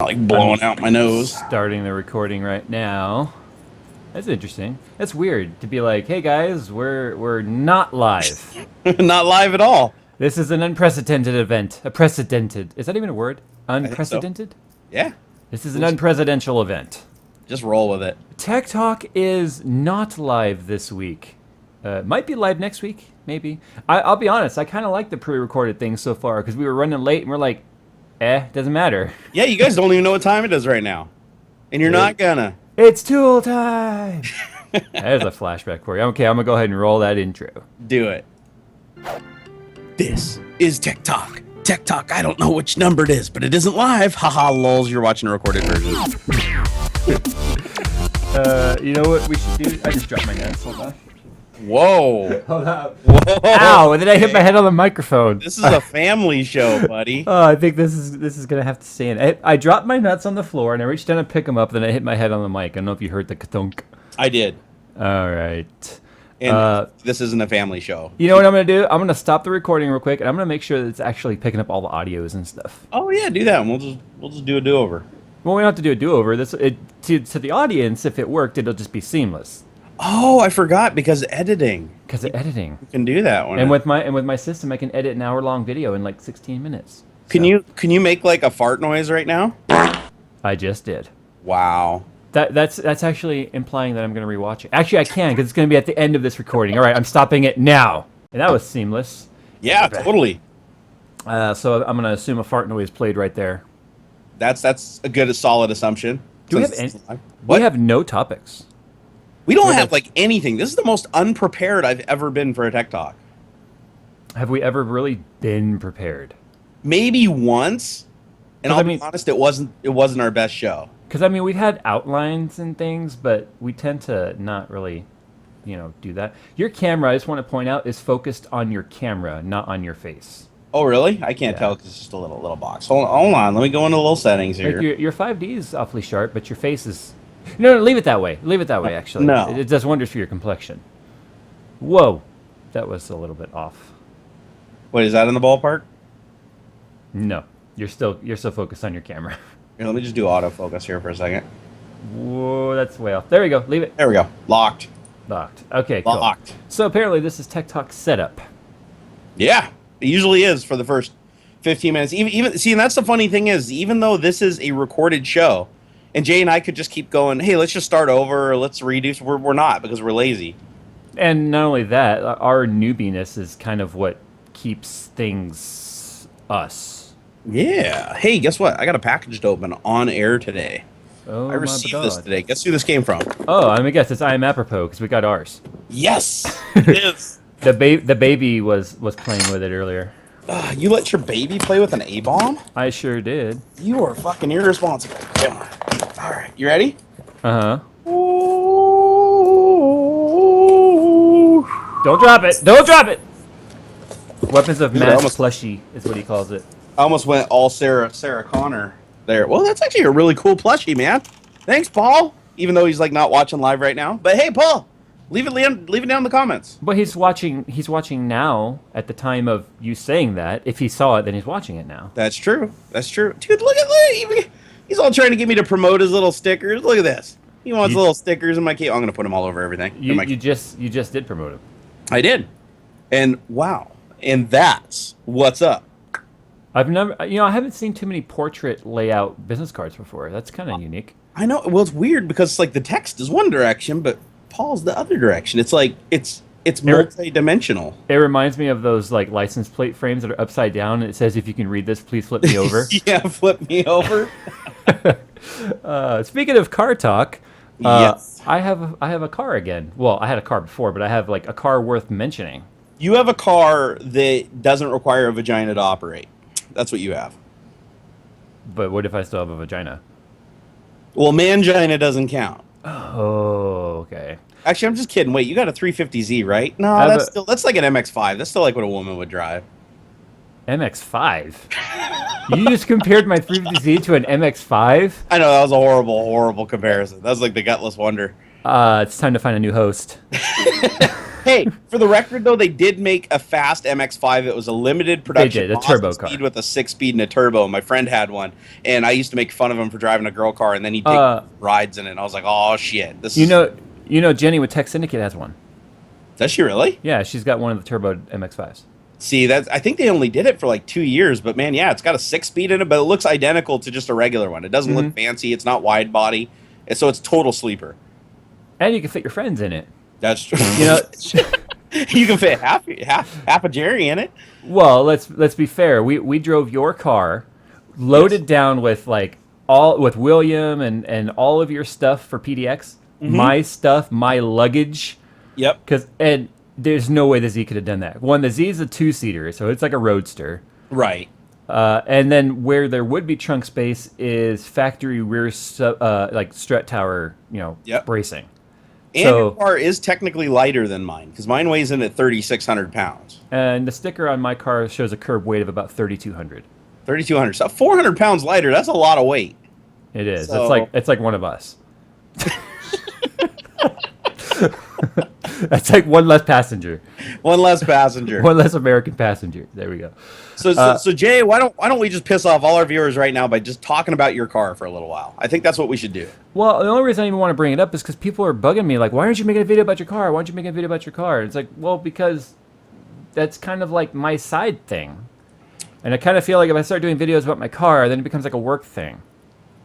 Like blowing out my nose. Starting the recording right now. That's interesting. That's weird to be like, hey guys, we're not live. Not live at all. This is an unprecedented event. Is that even a word? I think so. Unprecedented? Yeah. This is an unpresidential event. Just roll with it. Tech Talk is not live this week. Might be live next week, maybe. I'll be honest, I kind of like the pre-recorded things so far because we were running late and we're like, doesn't matter. Yeah, you guys don't even know what time it is right now. And you're not gonna. It's tool time! There's a flashback for you. Okay, I'm gonna go ahead and roll that intro. Do it. This is Tech Talk. Tech Talk, I don't know which number it is, but it isn't live. Haha, lols, you're watching a recorded version. You know what we should do? I just dropped my nuts. Hold on. Whoa. Hold on. Whoa. Ow, and then I hit my head on the microphone. This is a family show, buddy. Oh, I think this is gonna have to stay in. I dropped my nuts on the floor and I reached down to pick them up, then I hit my head on the mic. I don't know if you heard the ka-thunk. I did. All right. And this isn't a family show. You know what I'm gonna do? I'm gonna stop the recording real quick, and I'm gonna make sure that it's actually picking up all the audios and stuff. Oh yeah, do that. And we'll just do a do-over. Well, we don't have to do a do-over. To the audience, if it worked, it'll just be seamless. Oh, I forgot because editing. Because of editing. You can do that one. And with my system, I can edit an hour-long video in like 16 minutes. Can you make like a fart noise right now? I just did. Wow. That's actually implying that I'm going to rewatch it. Actually, I can because it's going to be at the end of this recording. All right, I'm stopping it now. And that was seamless. Yeah, totally. So I'm going to assume a fart noise played right there. That's a good, solid assumption. Do we have any? We have no topics. We don't have like anything. This is the most unprepared I've ever been for a Tech Talk. Have we ever really been prepared? Maybe once. And I'll be honest, it wasn't our best show. Because I mean, we've had outlines and things, but we tend to not really, do that. Your camera, I just want to point out, is focused on your camera, not on your face. Oh, really? I can't tell because it's just a little box. Hold on. Let me go into little settings here. Like your 5D is awfully sharp, but your face is... No, leave it that way. Leave it that way, actually. No. It does wonders for your complexion. Whoa. That was a little bit off. Wait, is that in the ballpark? No. You're still focused on your camera. Here, let me just do autofocus here for a second. Whoa, that's way off. There we go. Leave it. There we go. Locked. Okay, cool. Locked. So apparently this is Tech Talk setup. Yeah. It usually is for the first 15 minutes. Even see, and that's the funny thing is, even though this is a recorded show, and Jay and I could just keep going, hey, let's just start over, or let's redo. We're not, because we're lazy. And not only that, our newbiness is kind of what keeps things us. Yeah. Hey, guess what? I got a package to open on air today. Oh, I received this today. Guess who this came from? Oh, I'm gonna guess it's I Am Apropos, because we got ours. Yes, it is. The baby was playing with it earlier. You let your baby play with an A-bomb? I sure did. You are fucking irresponsible. Come on. All right, you ready? Uh-huh. Ooh. Don't drop it! Don't drop it! Weapons of mass plushie is what he calls it. I almost went all Sarah Connor there. Well, that's actually a really cool plushie, man. Thanks, Paul. Even though he's like not watching live right now. But hey, Paul, leave it down in the comments. But he's watching now at the time of you saying that. If he saw it, then he's watching it now. That's true. That's true. Dude, look. He's all trying to get me to promote his little stickers. Look at this. He wants little stickers in my cake. I'm going to put them all over everything. You just did promote him. I did. And wow. And that's what's up. I haven't seen too many portrait layout business cards before. That's kind of unique. I know. Well, it's weird because it's like the text is one direction, but Paul's the other direction. It's like it's multi-dimensional. It reminds me of those like license plate frames that are upside down, and it says, "If you can read this, please flip me over." Yeah, flip me over. Speaking of car talk, yes, I have a car again. Well, I had a car before, but I have like a car worth mentioning. You have a car that doesn't require a vagina to operate. That's what you have. But what if I still have a vagina? Well, mangina doesn't count. Oh, okay. Actually, I'm just kidding. Wait, you got a 350Z, right? No, that's like an MX-5. That's still like what a woman would drive. MX-5? You just compared my 350Z to an MX-5? I know, that was a horrible comparison. That was like the gutless wonder. It's time to find a new host. Hey, for the record though, they did make a fast MX-5. It was a limited production. They did, a Mazda turbo car. speed with a 6-speed and a turbo. My friend had one, and I used to make fun of him for driving a girl car, and then he'd take rides in it. And I was like, oh shit, you know, Jenny with Tech Syndicate has one. Does she really? Yeah, she's got one of the turbo MX-5s. See, I think they only did it for like 2 years, but man, yeah, it's got a 6-speed in it, but it looks identical to just a regular one. It doesn't look fancy. It's not wide body, and so it's total sleeper. And you can fit your friends in it. That's true. You know, you can fit half a Jerry in it. well, let's be fair. We drove your car, loaded down with with William and all of your stuff for PDX, my stuff, my luggage. Yep. And there's no way the Z could have done that. One, the Z is a 2-seater, so it's like a roadster. Right. And then where there would be trunk space is factory rear strut tower, bracing. And your car is technically lighter than mine, because mine weighs in at 3,600 pounds. And the sticker on my car shows a curb weight of about 3,200. 3,200. So 400 pounds lighter, that's a lot of weight. It is. So... It's like one of us. That's like one less passenger. One less passenger. One less American passenger. There we go. So Jay, why don't we just piss off all our viewers right now by just talking about your car for a little while? I think that's what we should do. Well, the only reason I even want to bring it up is because people are bugging me like, why aren't you making a video about your car? Why aren't you making a video about your car? And it's like, well, because that's kind of like my side thing. And I kind of feel like if I start doing videos about my car, then it becomes like a work thing.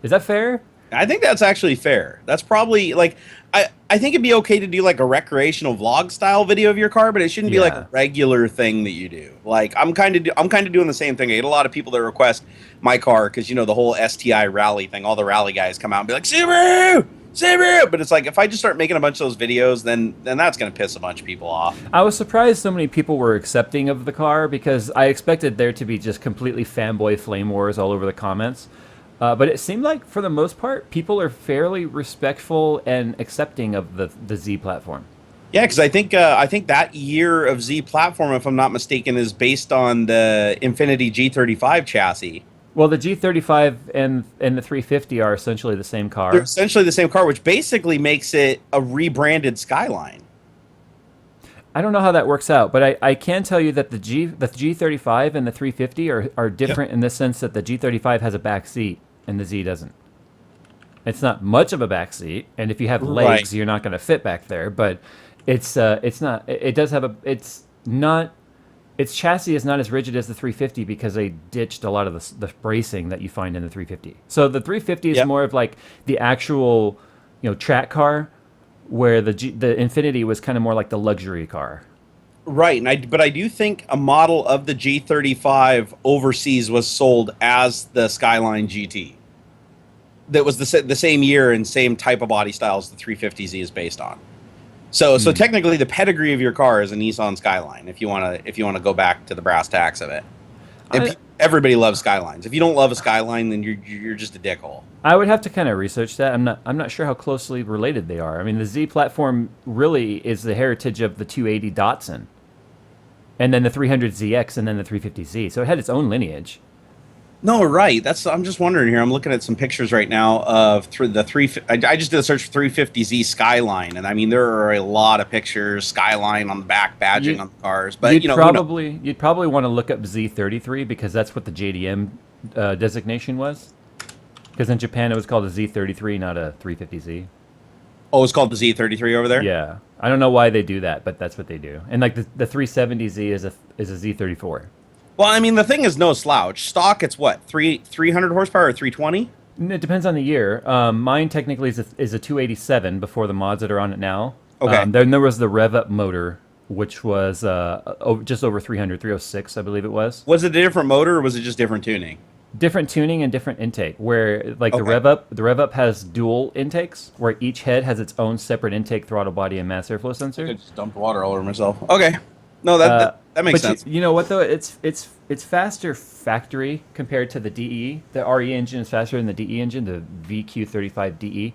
Is that fair? I think that's actually fair. That's probably like I think it'd be okay to do like a recreational vlog style video of your car, but it shouldn't be like a regular thing that you do. Like I'm kind of doing the same thing. I get a lot of people that request my car because the whole STI rally thing. All the rally guys come out and be like Subaru, Subaru, but it's like if I just start making a bunch of those videos, then that's gonna piss a bunch of people off. I was surprised so many people were accepting of the car because I expected there to be just completely fanboy flame wars all over the comments. But it seemed like, for the most part, people are fairly respectful and accepting of the Z platform. Yeah, because I think that year of Z platform, if I'm not mistaken, is based on the Infiniti G35 chassis. Well, the G35 and the 350 are essentially the same car. They're essentially the same car, which basically makes it a rebranded Skyline. I don't know how that works out, but I can tell you that the G35 and the 350 are different in the sense that the G35 has a back seat and the Z doesn't. It's not much of a back seat, and if you have legs, you're not going to fit back there. But its chassis is not as rigid as the 350 because they ditched a lot of the bracing that you find in the 350. So the 350 is more of like the actual track car, where the Infiniti was kind of more like the luxury car. Right, but I do think a model of the G35 overseas was sold as the Skyline GT. That was the same year and same type of body styles the 350Z is based on. So technically, the pedigree of your car is a Nissan Skyline. If you want to go back to the brass tacks of it, everybody loves Skylines. If you don't love a Skyline, then you're just a dickhole. I would have to kind of research that. I'm not sure how closely related they are. I mean, the Z platform really is the heritage of the 280 Datsun, and then the 300ZX, and then the 350Z. So it had its own lineage. No, right. I'm just wondering here. I'm looking at some pictures right now of I just did a search for 350Z Skyline, and I mean there are a lot of pictures Skyline on the back, badging on the cars. But you'd probably want to look up Z33 because that's what the JDM designation was. Because in Japan it was called a Z33, not a 350Z. Oh, it's called the Z33 over there? Yeah. I don't know why they do that, but that's what they do. And like the 370Z is a Z34. Well, I mean, the thing is no slouch. Stock, it's what, 300 horsepower or 320? It depends on the year. Mine technically is a 287 before the mods that are on it now. Okay. Then there was the rev up motor, which was just over 300, 306, I believe it was. Was it a different motor or was it just different tuning? Different tuning and different intake. Where like the rev up has dual intakes, where each head has its own separate intake, throttle body, and mass airflow sensor. I just dumped water all over myself. Okay. No, that makes sense. You know what though? It's faster factory compared to the DE. The RE engine is faster than the DE engine, the VQ35DE.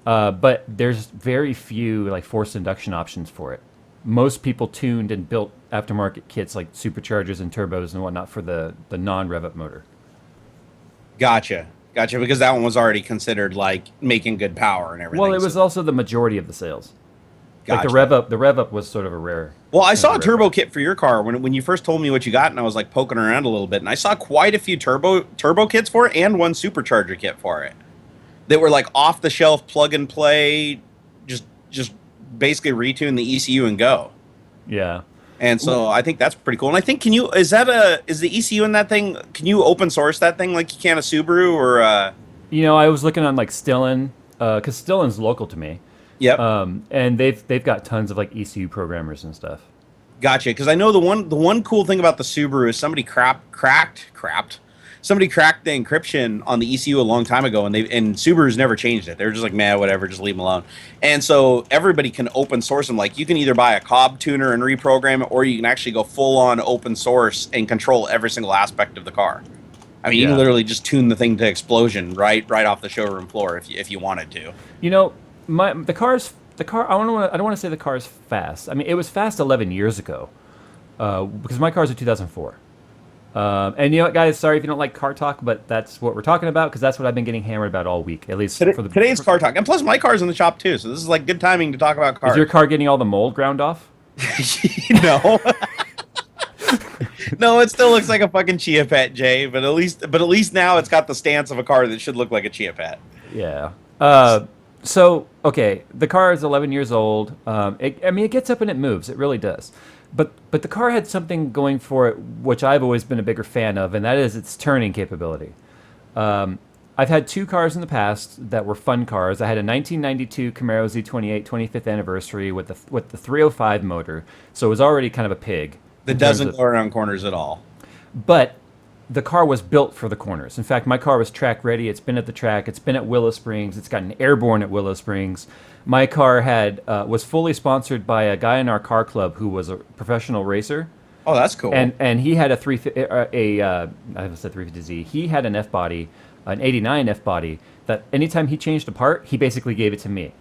But there's very few like forced induction options for it. Most people tuned and built aftermarket kits like superchargers and turbos and whatnot for the non-rev up motor. Gotcha, because that one was already considered like making good power and everything. Well, it was also the majority of the sales. Like Gotcha. the rev up was sort of a rare. Well, I kind of saw a rare turbo part. kit for your car when you first told me what you got, and I was like poking around a little bit, and I saw quite a few turbo kits for it, and one supercharger kit for it that were like off the shelf, plug and play, just basically retune the ECU and go. Yeah. And so I think that's pretty cool. And I think is the ECU in that thing? Can you open source that thing like you can a Subaru or? I was looking on like Stillin, because Stillin's local to me. Yep. And they've got tons of like ECU programmers and stuff. Gotcha. Because I know the one cool thing about the Subaru is somebody cracked the encryption on the ECU a long time ago, and Subaru's never changed it. They're just like, man, whatever, just leave them alone. And so everybody can open source them. Like you can either buy a Cobb tuner and reprogram it, or you can actually go full on open source and control every single aspect of the car. I mean, you can literally just tune the thing to explosion right off the showroom floor if you wanted to. The car. I don't want to say the car's fast. I mean, it was fast 11 years ago, because my car's a 2004. And you know what, guys? Sorry if you don't like car talk, but that's what we're talking about because that's what I've been getting hammered about all week. At least today's car talk, and plus my car's in the shop too, so this is like good timing to talk about cars. Is your car getting all the mold ground off? No. No, it still looks like a fucking Chia Pet, Jay. But at least now it's got the stance of a car that should look like a Chia Pet. Yeah. So okay, the car is 11 years old. It gets up and it moves. It really does. But the car had something going for it, which I've always been a bigger fan of, and that is its turning capability. I've had two cars in the past that were fun cars. I had a 1992 Camaro Z28 25th anniversary with the 305 motor, so it was already kind of a pig. That doesn't go around corners at all. But the car was built for the corners. In fact, my car was track ready. It's been at the track. It's been at Willow Springs. It's gotten airborne at Willow Springs. My car was fully sponsored by a guy in our car club who was a professional racer. Oh, that's cool. And he had I said 350Z. He had an F body, an 89 F body that anytime he changed a part, he basically gave it to me.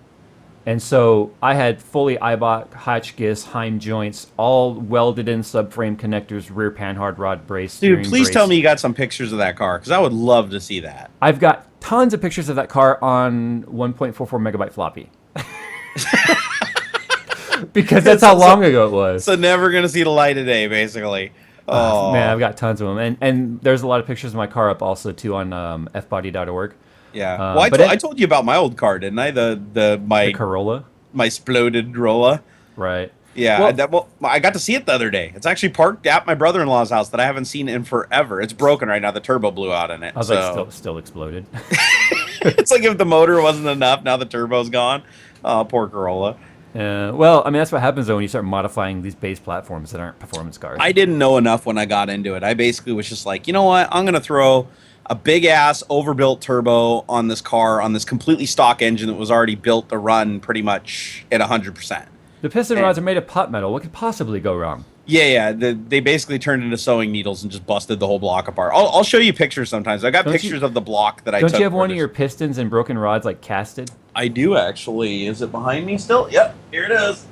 And so I had fully Eibach, Hotchkiss, Heim joints, all welded in subframe connectors, rear panhard rod brace. Dude, please tell me you got some pictures of that car, because I would love to see that. I've got tons of pictures of that car on 1.44 megabyte floppy. Because that's how long ago it was. So never going to see the light of day, basically. Oh, man, I've got tons of them. And there's a lot of pictures of my car up also, too, on fbody.org. Yeah. Well, I told you about my old car, didn't I? My Corolla? My exploded Rolla. Right. Yeah. I got to see it the other day. It's actually parked at my brother-in-law's house that I haven't seen in forever. It's broken right now. The turbo blew out in it. I was like, still exploded. It's like if the motor wasn't enough, now the turbo's gone. Oh, poor Corolla. Well, I mean, that's what happens, though, when you start modifying these base platforms that aren't performance cars. I didn't know enough when I got into it. I basically was just like, you know what? I'm going to throw a big-ass overbuilt turbo on this car, on this completely stock engine that was already built to run pretty much at 100%. The piston rods are made of pot metal. What could possibly go wrong? Yeah. They basically turned into sewing needles and just busted the whole block apart. I'll show you pictures sometimes. I got pictures of the block that I took. Don't you have one of your pistons and broken rods like casted? I do, actually. Is it behind me still? Yep, here it is.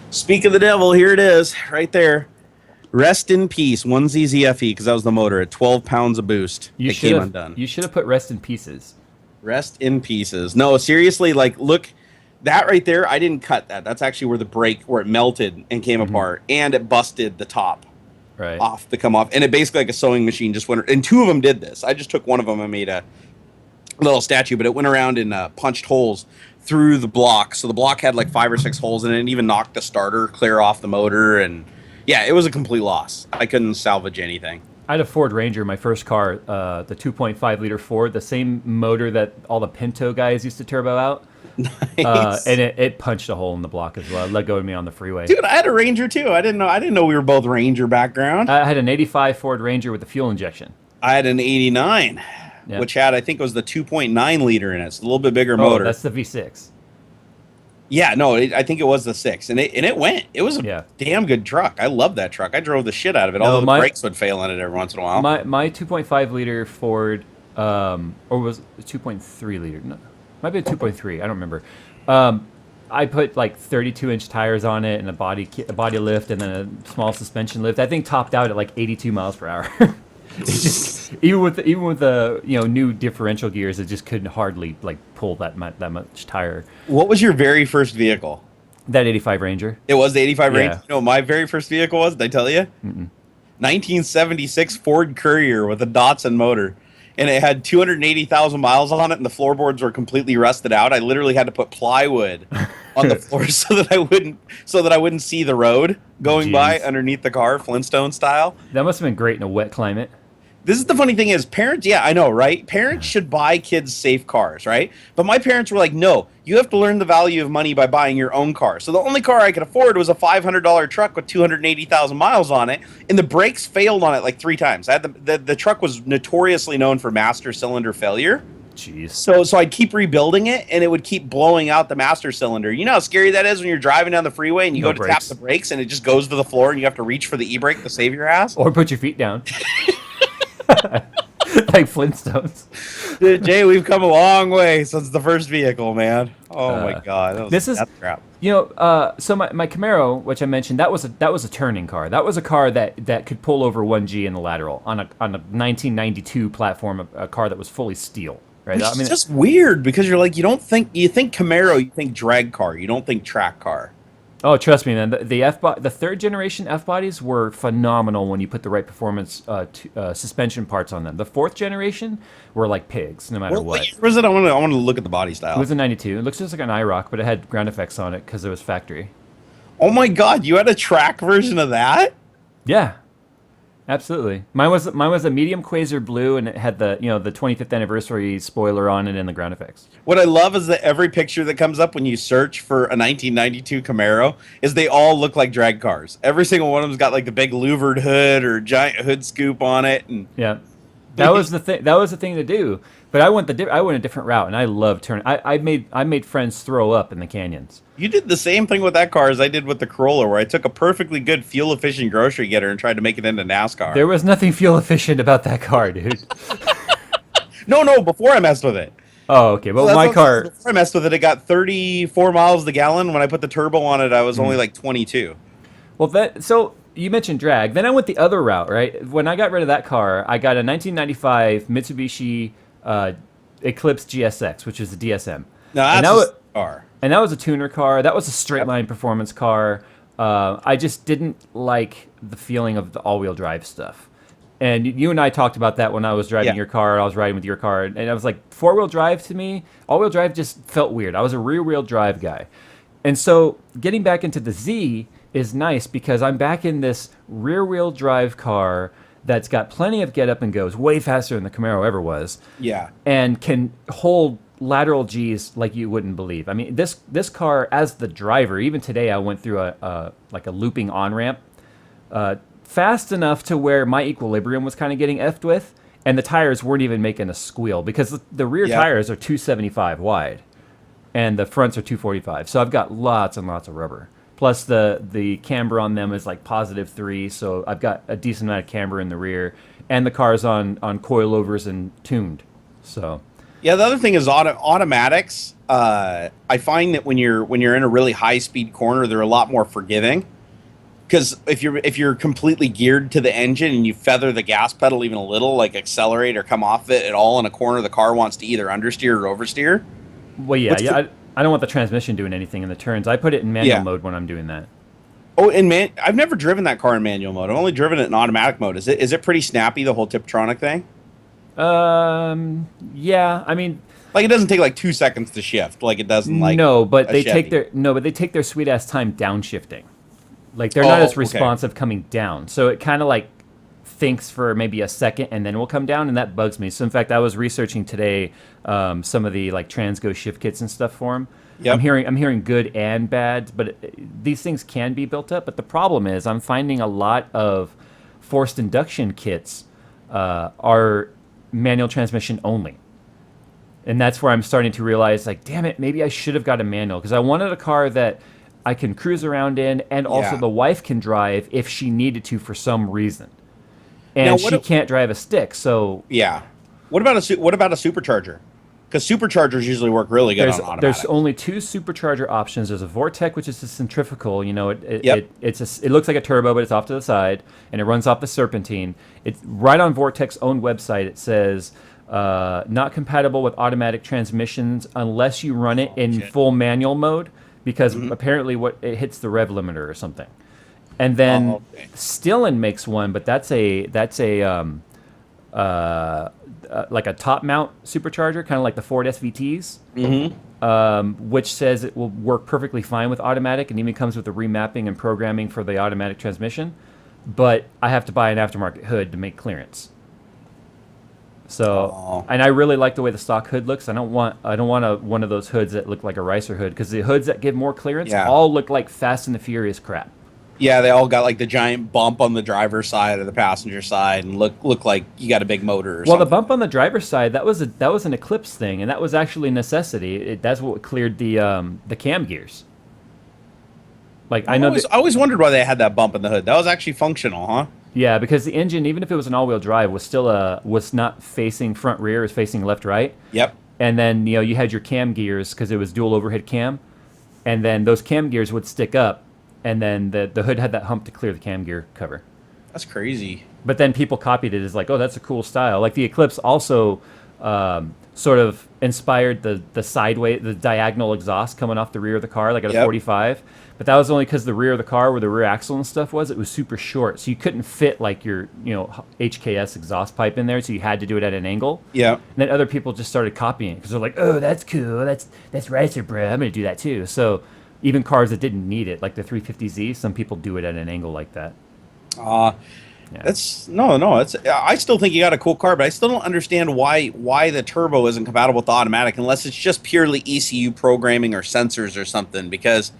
Speak of the devil, here it is, right there. Rest in peace, 1ZZFE, because that was the motor at 12 pounds of boost. It came undone. You should have put rest in pieces. Rest in pieces. No, seriously, like, look, that right there, I didn't cut that. That's actually where it melted and came apart, and it busted the top off to come off. And it basically, like a sewing machine, just went, and two of them did this. I just took one of them and made a little statue, but it went around and punched holes through the block. So the block had like 5 or 6 holes in it, and even knocked the starter clear off the motor. And yeah, it was a complete loss. I couldn't salvage anything. I had a Ford Ranger, my first car, the 2.5 liter Ford, the same motor that all the Pinto guys used to turbo out. Nice. And it punched a hole in the block as well. It let go of me on the freeway. Dude, I had a Ranger too. I didn't know we were both Ranger background. I had an 85 Ford Ranger with a fuel injection. I had an 89, which had, I think it was the 2.9 liter in it. It's a little bit bigger motor. That's the V6. Yeah, no, I think it was the 6, and it went. It was a damn good truck. I love that truck. I drove the shit out of it. Although the brakes would fail in it every once in a while. My 2.5 liter Ford, or was it 2.3 liter? No, might be a 2.3. I don't remember. I put like 32-inch tires on it and a body lift and then a small suspension lift. I think topped out at like 82 miles per hour. It's just even with the new differential gears, it just couldn't hardly like pull that much tire. What was your very first vehicle? That 85 Ranger. It was the 85 Ranger. Yeah. You know what my very first vehicle was? Did I tell you? Mm-mm. 1976 Ford Courier with a Datsun motor. And it had 280,000 miles on it, and the floorboards were completely rusted out. I literally had to put plywood on the floor so that I wouldn't see the road going by Jeez. underneath the car, Flintstone style. That must have been great in a wet climate. This is the funny thing is parents, yeah, I know, right? Parents should buy kids safe cars, right? But my parents were like, no, you have to learn the value of money by buying your own car. So the only car I could afford was a $500 truck with 280,000 miles on it, and the brakes failed on it like 3 times. I had the truck was notoriously known for master cylinder failure. Jeez. So I'd keep rebuilding it, and it would keep blowing out the master cylinder. You know how scary that is when you're driving down the freeway and you go to tap the brakes, and it just goes to the floor, and you have to reach for the e-brake to save your ass? Or put your feet down. Like Flintstones. Jay, we've come a long way since the first vehicle, man. Oh my god, that's crap. You know, so my Camaro, which I mentioned, that was a turning car. That was a car that could pull over 1G in the lateral on a 1992 platform, a car that was fully steel. Right? Which is just weird because you think Camaro, you think drag car, you don't think track car. Oh, trust me, man. The third generation F bodies were phenomenal when you put the right performance suspension parts on them. The fourth generation were like pigs, no matter what. What was it? I want to look at the body style. It was a 92. It looks just like an IROC, but it had ground effects on it because it was factory. Oh my god, you had a track version of that? Yeah, absolutely. Mine was a medium quasar blue, and it had the 25th anniversary spoiler on it and the ground effects. What I love is that every picture that comes up when you search for a 1992 Camaro is they all look like drag cars. Every single one of them's got like the big louvered hood or giant hood scoop on it, and yeah, that was the thing. That was the thing to do. But I went a different route, and I love turning. I made friends throw up in the canyons. You did the same thing with that car as I did with the Corolla, where I took a perfectly good fuel efficient grocery getter and tried to make it into NASCAR. There was nothing fuel efficient about that car, dude. No, before I messed with it. Oh, okay. Well, my car. Before I messed with it, it got 34 miles the gallon. When I put the turbo on it, I was only like 22. Well, so you mentioned drag. Then I went the other route, right? When I got rid of that car, I got a 1995 Mitsubishi Eclipse GSX, which is a DSM. No, that's a car. And that was a tuner car. That was a straight line performance car. I just didn't like the feeling of the all-wheel drive stuff. And you and I talked about that when I was driving your car, I was riding with your car, and I was like, four-wheel drive to me, all-wheel drive just felt weird. I was a rear-wheel drive guy. And so getting back into the Z is nice because I'm back in this rear-wheel drive car that's got plenty of get-up and goes, way faster than the Camaro ever was. Yeah. And can hold lateral Gs like you wouldn't believe. I mean, this car, as the driver, even today I went through a looping on-ramp, fast enough to where my equilibrium was kind of getting effed with, and the tires weren't even making a squeal because the rear tires are 275 wide, and the fronts are 245. So I've got lots and lots of rubber. Plus the camber on them is like +3, so I've got a decent amount of camber in the rear, and the car's on coilovers and tuned. So yeah, the other thing is automatics. I find that when you're in a really high speed corner, they're a lot more forgiving. Because if you're completely geared to the engine and you feather the gas pedal even a little, like accelerate or come off it at all in a corner, the car wants to either understeer or oversteer. Well, yeah. I don't want the transmission doing anything in the turns. I put it in manual mode when I'm doing that. Oh, I've never driven that car in manual mode. I've only driven it in automatic mode. Is it pretty snappy, the whole Tiptronic thing? Yeah. I mean, like it doesn't take like 2 seconds to shift, like it does in like they take their sweet ass time downshifting. Like they're not as responsive coming down. So it kind of like thinks for maybe a second and then will come down, and that bugs me. So in fact, I was researching today some of the like Transgo shift kits and stuff for them. Yep. I'm hearing good and bad, but these things can be built up. But the problem is I'm finding a lot of forced induction kits are manual transmission only. And that's where I'm starting to realize, like, damn it, maybe I should have got a manual, because I wanted a car that I can cruise around in, and also the wife can drive if she needed to for some reason. And she can't drive a stick, so yeah. What about a supercharger? Because superchargers usually work really good on automatic. There's only two supercharger options. There's a Vortec, which is a centrifugal. You know, it looks like a turbo, but it's off to the side, and it runs off the serpentine. It's right on Vortec's own website. It says not compatible with automatic transmissions unless you run it in full manual mode. because apparently it hits the rev limiter or something. And then Stillen makes one, but that's a like a top mount supercharger, kind of like the Ford SVTs, which says it will work perfectly fine with automatic, and even comes with the remapping and programming for the automatic transmission. But I have to buy an aftermarket hood to make clearance. So, and I really like the way the stock hood looks. I don't want one of those hoods that look like a ricer hood, because the hoods that give more clearance all look like Fast and the Furious crap. Yeah, they all got like the giant bump on the driver's side or the passenger side, and look like you got a big motor. Or something. The bump on the driver's side, that was an Eclipse thing, and that was actually a necessity. That's what cleared the cam gears. Like I always wondered why they had that bump in the hood. That was actually functional, huh? Yeah, because the engine, even if it was an all-wheel drive, was not facing front rear, it was facing left right. Yep. And then you had your cam gears because it was dual overhead cam, and then those cam gears would stick up. And then the hood had that hump to clear the cam gear cover. That's crazy. But then people copied it as like, oh, that's a cool style. Like the Eclipse also sort of inspired the diagonal exhaust coming off the rear of the car, like at a 45. But that was only because the rear of the car, where the rear axle and stuff was, it was super short. So you couldn't fit like your HKS exhaust pipe in there, so you had to do it at an angle. Yeah. And then other people just started copying it because they're like, oh, that's cool. That's ricer, bro. I'm going to do that too. So even cars that didn't need it, like the 350Z, some people do it at an angle like that. That's no. I still think you got a cool car, but I still don't understand why the turbo isn't compatible with the automatic, unless it's just purely ECU programming or sensors or something. Because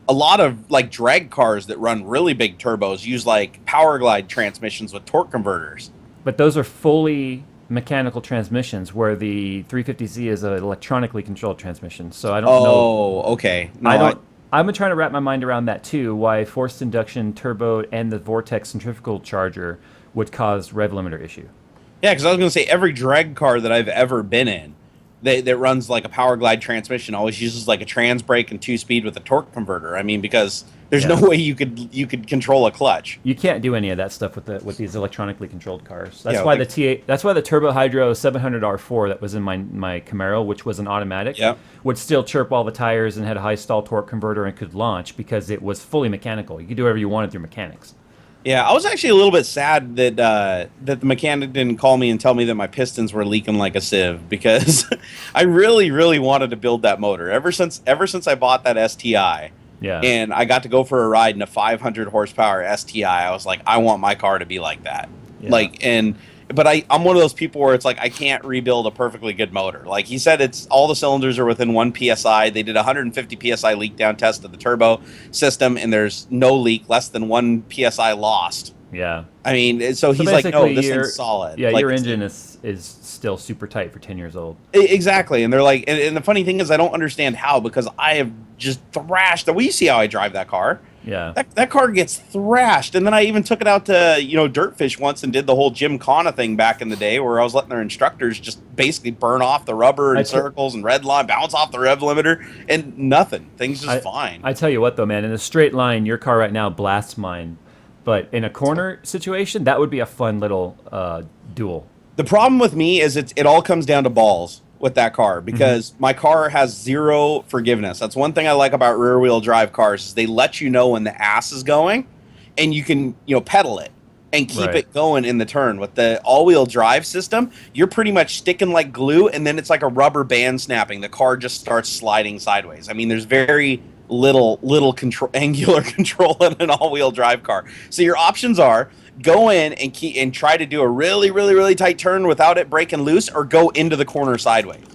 a lot of like drag cars that run really big turbos use like power glide transmissions with torque converters. But those are fully mechanical transmissions, where the 350Z is an electronically controlled transmission. So I don't know. Oh, okay. No, I've been trying to wrap my mind around that too, why forced induction turbo and the Vortex centrifugal charger would cause rev limiter issue. Yeah, because I was going to say every drag car that I've ever been in that runs like a power glide transmission always uses like a trans brake and 2-speed with a torque converter. I mean, because there's no way you could control a clutch. You can't do any of that stuff with these electronically controlled cars. That's why that's why the Turbo Hydro 700R4 that was in my Camaro, which was an automatic, would still chirp all the tires and had a high stall torque converter and could launch, because it was fully mechanical. You could do whatever you wanted through mechanics. Yeah, I was actually a little bit sad that the mechanic didn't call me and tell me that my pistons were leaking like a sieve, because I really, really wanted to build that motor ever since I bought that STI. Yeah. And I got to go for a ride in a 500 horsepower STI. I was like, I want my car to be like that. Yeah. But I'm one of those people where it's like, I can't rebuild a perfectly good motor. Like he said, it's all the cylinders are within 1 PSI. They did a 150 PSI leak down test of the turbo system, and there's no leak, less than 1 PSI lost. Yeah. I mean, so he's like, no, this thing's solid. Yeah, like, your engine is still super tight for 10 years old. Exactly. And they're like, and the funny thing is, I don't understand how, because I have just thrashed. We see how I drive that car. Yeah. That car gets thrashed. And then I even took it out to, Dirtfish once and did the whole Jim Connor thing back in the day, where I was letting their instructors just basically burn off the rubber in circles and red line, bounce off the rev limiter, and nothing. Things just fine. I tell you what, though, man, in a straight line, your car right now blasts mine. But in a corner situation, that would be a fun little duel. The problem with me is it all comes down to balls with that car, because my car has zero forgiveness. That's one thing I like about rear wheel drive cars, is they let you know when the ass is going, and you can pedal it and keep it going in the turn. With the all-wheel drive system, you're pretty much sticking like glue, and then it's like a rubber band snapping. The car just starts sliding sideways. I mean, there's very little angular control in an all-wheel drive car. So your options are go in and try to do a really, really, really tight turn without it breaking loose, or go into the corner sideways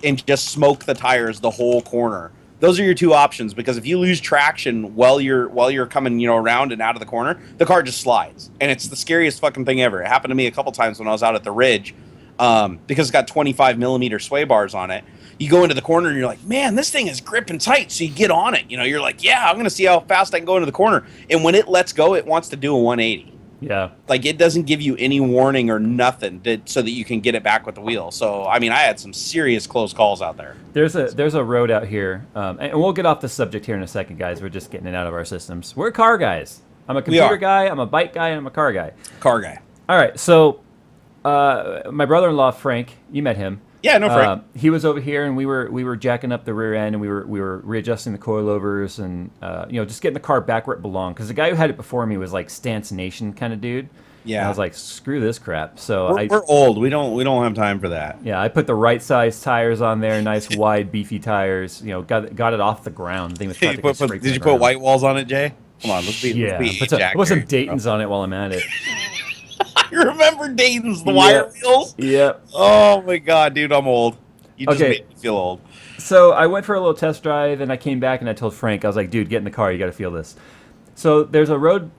and just smoke the tires the whole corner. Those are your two options, because if you lose traction while you're coming around and out of the corner, the car just slides, and it's the scariest fucking thing ever. It happened to me a couple times when I was out at the Ridge, because it's got 25 millimeter sway bars on it. You go into the corner and you're like, man, this thing is gripping tight. So you get on it. You're like, yeah, I'm going to see how fast I can go into the corner. And when it lets go, it wants to do a 180. Yeah. Like, it doesn't give you any warning or nothing so that you can get it back with the wheel. So, I mean, I had some serious close calls out there. There's a road out here, and we'll get off the subject here in a second, guys. We're just getting it out of our systems. We're car guys. I'm a computer guy, I'm a bike guy, and I'm a car guy. Car guy. All right, so my brother-in-law, Frank, you met him. Yeah, no, Frank. He was over here, and we were jacking up the rear end, and we were readjusting the coilovers, and just getting the car back where it belonged. Because the guy who had it before me was like Stance Nation kind of dude. And I Yeah, was like, screw this crap. So we're old. We don't have time for that. yeah, I put the right size tires on there, nice wide beefy tires. Got it off the ground. The thing was practically straight Did to you the put ground. white walls on it, Jay? Come on, let's be Yeah, age put some accurate. Dayton's on it while I'm at it. You remember Dayton's, the Yeah. wire wheels? Yep. Oh my god, dude, I'm old. You just Okay. made me feel old. So I went for a little test drive, and I came back and I told Frank, I was like, dude, get in the car. You got to feel this. So there's a road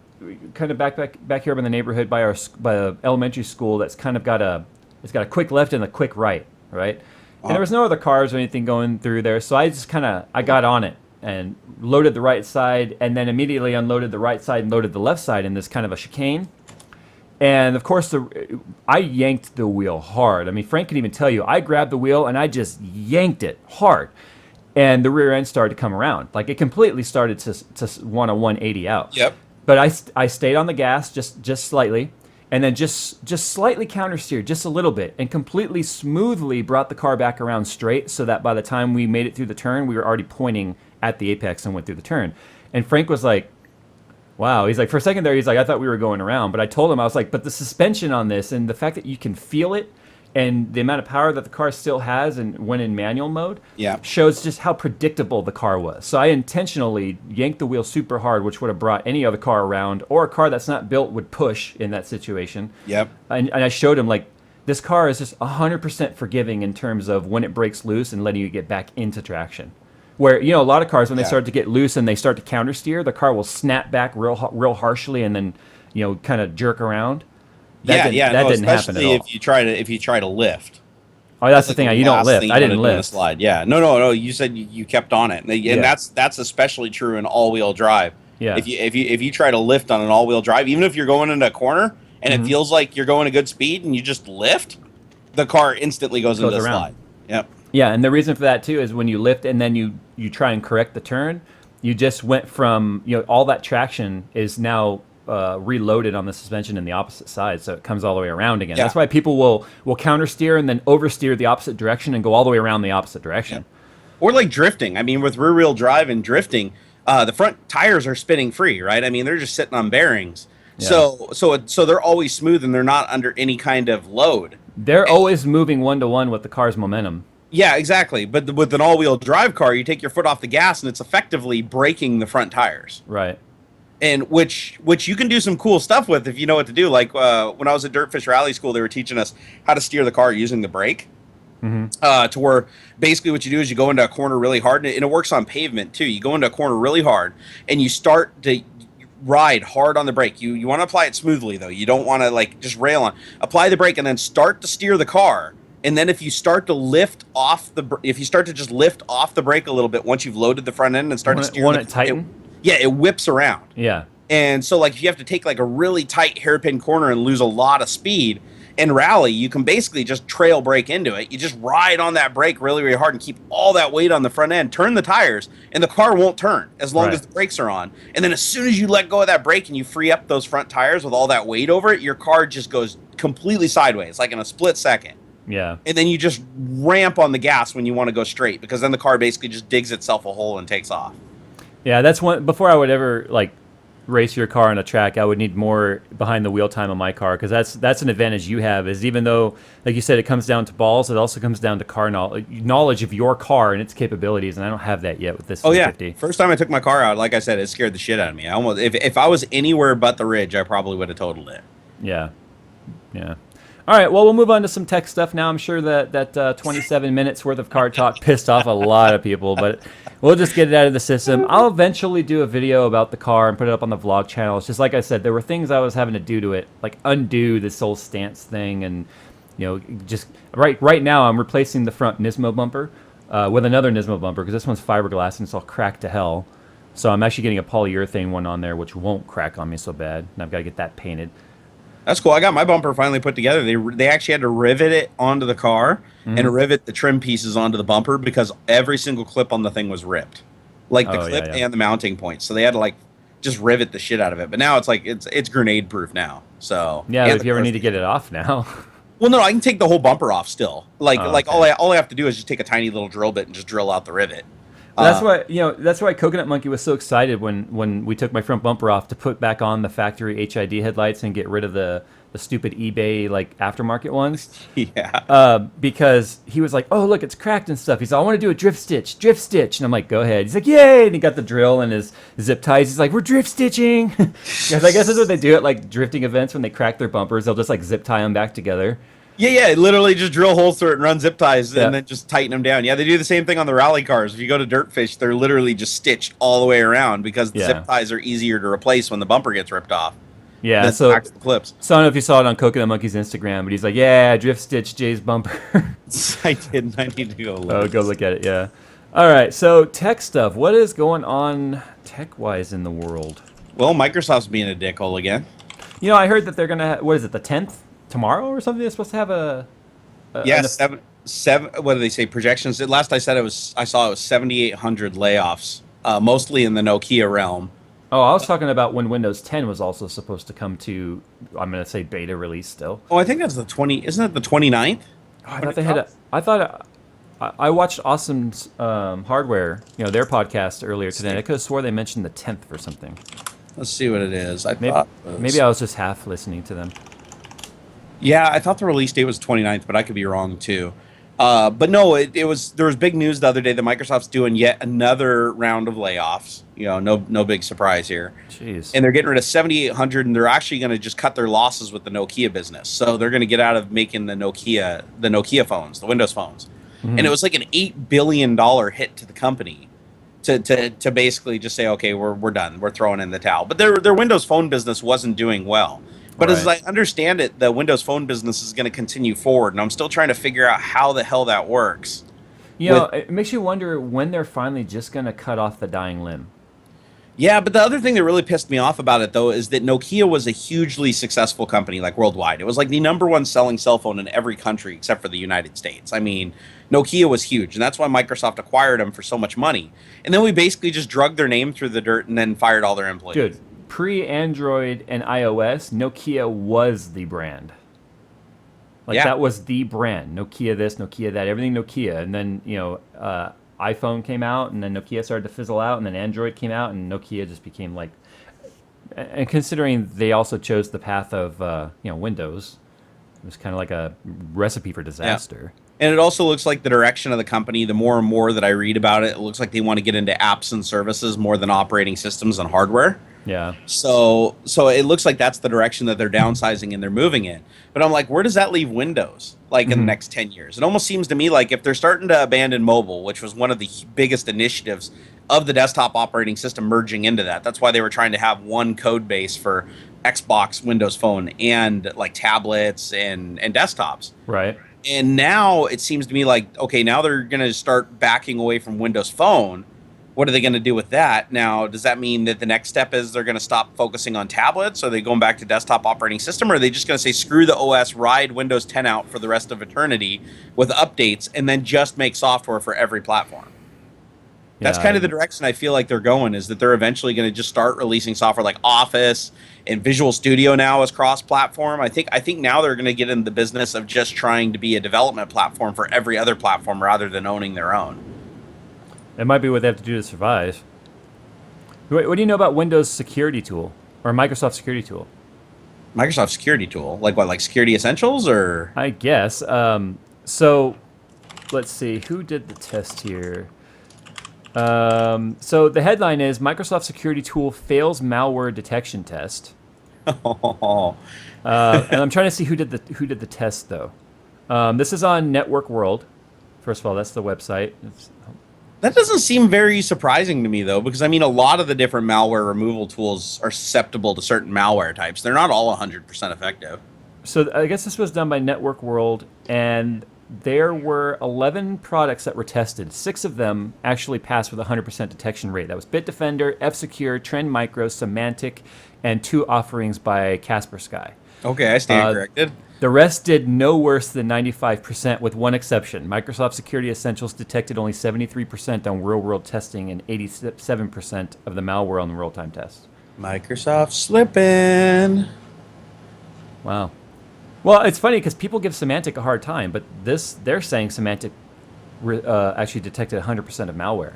kind of back here in the neighborhood by the elementary school that's kind of got a quick left and a quick right, right? And there was no other cars or anything going through there, so I got on it and loaded the right side, and then immediately unloaded the right side and loaded the left side in this kind of a chicane. And of course, I yanked the wheel hard. I mean, Frank can even tell you, I grabbed the wheel and I just yanked it hard. And the rear end started to come around. Like, it completely started to want a 180 out. Yep. But I stayed on the gas just slightly, and then just slightly countersteered, just a little bit, and completely smoothly brought the car back around straight, so that by the time we made it through the turn, we were already pointing at the apex and went through the turn. And Frank was like, wow. He's like, for a second there, he's like, I thought we were going around. But I told him, I was like, but the suspension on this and the fact that you can feel it and the amount of power that the car still has and when in manual mode Yeah. shows just how predictable the car was. So I intentionally yanked the wheel super hard, which would have brought any other car around, or a car that's not built would push in that situation. Yep. And I showed him, like, this car is just 100% forgiving in terms of when it breaks loose and letting you get back into traction. Where, a lot of cars, when they Yeah. start to get loose and they start to countersteer, the car will snap back real harshly and then, kind of jerk around. That didn't happen at especially all. if you try to lift. Oh, that's the like thing. You don't last lift. thing I you didn't wanna do in a lift. slide. Yeah. No. You said you kept on it, and Yeah. that's especially true in all-wheel drive. Yeah. If you try to lift on an all-wheel drive, even if you're going into a corner and Mm-hmm. it feels like you're going a good speed and you just lift, the car instantly goes into a around. slide. Yep. Yeah, and the reason for that too is when you lift and then you try and correct the turn, you just went from all that traction is now reloaded on the suspension in the opposite side, so it comes all the way around again. Yeah. That's why people will countersteer and then oversteer the opposite direction and go all the way around the opposite direction. Or like drifting. I mean, with rear-wheel drive and drifting, the front tires are spinning free, right? I mean, they're just sitting on bearings. Yeah. So they're always smooth and they're not under any kind of load. They're always moving 1-to-1 with the car's momentum. Yeah, exactly. But with an all-wheel drive car, you take your foot off the gas and it's effectively braking the front tires. Right. And which you can do some cool stuff with if you know what to do. Like when I was at Dirtfish Rally School, they were teaching us how to steer the car using the brake. To where basically what you do is you go into a corner really hard, and it works on pavement too. You go into a corner really hard, and you start to ride hard on the brake. You want to apply it smoothly though. You don't want to like just rail on. Apply the brake and then start to steer the car. And then if you start to lift off if you start to just lift off the brake a little bit once you've loaded the front end and start to steer, Want it tighten? it whips around. Yeah. And so, like, if you have to take like a really tight hairpin corner and lose a lot of speed in rally, you can basically just trail brake into it. You just ride on that brake really, really hard and keep all that weight on the front end. Turn the tires, and the car won't turn as long Right. as the brakes are on. And then as soon as you let go of that brake and you free up those front tires with all that weight over it, your car just goes completely sideways, like in a split second. Yeah. And then you just ramp on the gas when you want to go straight, because then the car basically just digs itself a hole and takes off. Yeah, that's one. Before I would ever like race your car on a track, I would need more behind the wheel time on my car, because that's an advantage you have. Is even though, like you said, it comes down to balls, it also comes down to car knowledge of your car and its capabilities, and I don't have that yet with this. Oh yeah, 350. first time I took my car out, like I said, it scared the shit out of me. I almost, if I was anywhere but the ridge, I probably would have totaled it. Yeah, yeah. All right, well, we'll move on to some tech stuff now. I'm sure that 27 minutes worth of car talk pissed off a lot of people, but we'll just get it out of the system. I'll eventually do a video about the car and put it up on the vlog channel. It's just like I said, there were things I was having to do to it, like undo this whole stance thing, and just right now I'm replacing the front Nismo bumper with another Nismo bumper, because this one's fiberglass and it's all cracked to hell. So I'm actually getting a polyurethane one on there, which won't crack on me so bad, and I've got to get that painted. That's cool. I got my bumper finally put together. They actually had to rivet it onto the car and rivet the trim pieces onto the bumper, because every single clip on the thing was ripped, like the clip and the mounting points. So they had to like just rivet the shit out of it. But now it's like it's grenade proof now. So Yeah, but if you ever need to get it off now. Well, no, I can take the whole bumper off still. Oh, Like okay. all I have to do is just take a tiny little drill bit and just drill out the rivet. That's Uh, why that's why Coconut Monkey was so excited when we took my front bumper off to put back on the factory HID headlights and get rid of the stupid eBay like aftermarket ones. yeah. Because he was like, "Oh, look, it's cracked and stuff." He's like, "I want to do a drift stitch," and I'm like, "Go ahead." He's like, "Yay!" And he got the drill and his zip ties. He's like, "We're drift stitching," because I guess that's what they do at like drifting events when they crack their bumpers. They'll just like zip tie them back together. Yeah, literally just drill holes through it and run zip ties and Yeah, then just tighten them down. Yeah, they do the same thing on the rally cars. If you go to Dirtfish, they're literally just stitched all the way around because the zip yeah, ties are easier to replace when the bumper gets ripped off yeah. than So, the clips. so I don't know if you saw it on Coconut Monkey's Instagram, but he's like, "Yeah, drift stitch Jay's bumper." I didn't. I need to go look. Oh, go look at it. Yeah. All right. So tech stuff. What is going on tech wise in the world? Well, Microsoft's being a dickhole again. I heard that they're gonna. What is it? The 10th tomorrow or something? They're supposed to have Yeah, an seven. What do they say? Projections. Last I said I saw it was 7,800 layoffs, mostly in the Nokia realm. Oh, I was talking about when Windows 10 was also supposed to come to, I'm going to say beta release still. Oh, I think that's the 20. Isn't it the 29th? Oh, I thought they had I watched Awesome's Hardware, their podcast earlier today. And I could have swore they mentioned the 10th for something. Let's see what it is. I Maybe, thought it was- maybe I was just half listening to them. Yeah, I thought the release date was 29th, but I could be wrong too. But no, it was there was big news the other day that Microsoft's doing yet another round of layoffs. No big surprise here. Jeez. And they're getting rid of 7,800, and they're actually going to just cut their losses with the Nokia business. So they're going to get out of making the Nokia phones, the Windows phones. And it was like an $8 billion hit to the company to basically just say, okay, we're done, we're throwing in the towel. But their Windows Phone business wasn't doing well. But as I understand it, the Windows Phone business is going to continue forward, and I'm still trying to figure out how the hell that works. It makes you wonder when they're finally just going to cut off the dying limb. Yeah, but the other thing that really pissed me off about it, though, is that Nokia was a hugely successful company, like worldwide. It was like the number one selling cell phone in every country except for the United States. I mean, Nokia was huge, and that's why Microsoft acquired them for so much money. And then we basically just drugged their name through the dirt and then fired all their employees. Dude, pre-Android and iOS, Nokia was the brand. Like, that was the brand. Nokia this, Nokia that, everything Nokia. And then, iPhone came out, and then Nokia started to fizzle out, and then Android came out, and Nokia just became like... And considering they also chose the path of, Windows, it was kind of like a recipe for disaster. Yeah. And it also looks like the direction of the company, the more and more that I read about it, it looks like they want to get into apps and services more than operating systems and hardware. Yeah. So it looks like that's the direction that they're downsizing and they're moving in. But I'm like, where does that leave Windows, like in the next 10 years? It almost seems to me like if they're starting to abandon mobile, which was one of the biggest initiatives of the desktop operating system merging into that. That's why they were trying to have one code base for Xbox, Windows Phone, and like tablets and desktops. Right. And now it seems to me like, okay, now they're going to start backing away from Windows Phone. What are they going to do with that? Now, does that mean that the next step is they're going to stop focusing on tablets? Are they going back to desktop operating system? Or are they just going to say, screw the OS, ride Windows 10 out for the rest of eternity with updates, and then just make software for every platform? That's kind of the direction I feel like they're going, is that they're eventually going to just start releasing software like Office and Visual Studio now as cross-platform. I think now they're going to get into the business of just trying to be a development platform for every other platform rather than owning their own. It might be what they have to do to survive. What do you know about Windows Security Tool or Microsoft Security Tool? Microsoft Security Tool? Like what, like Security Essentials or? I guess. So let's see. Who did the test here? So the headline is Microsoft Security Tool fails malware detection test. Oh. And I'm trying to see who did the test though. This is on Network World. First of all, that's the website. That doesn't seem very surprising to me, though, because, I mean, a lot of the different malware removal tools are susceptible to certain malware types. They're not all 100% effective. So I guess this was done by Network World, and there were 11 products that were tested. 6 of them actually passed with a 100% detection rate. That was Bitdefender, F-Secure, Trend Micro, Symantec, and 2 offerings by Kaspersky. Okay, I stand corrected. The rest did no worse than 95%, with one exception. Microsoft Security Essentials detected only 73% on real-world testing and 87% of the malware on the real-time tests. Microsoft slipping. Wow. Well, it's funny because people give Symantec a hard time, but they're saying Symantec actually detected 100% of malware.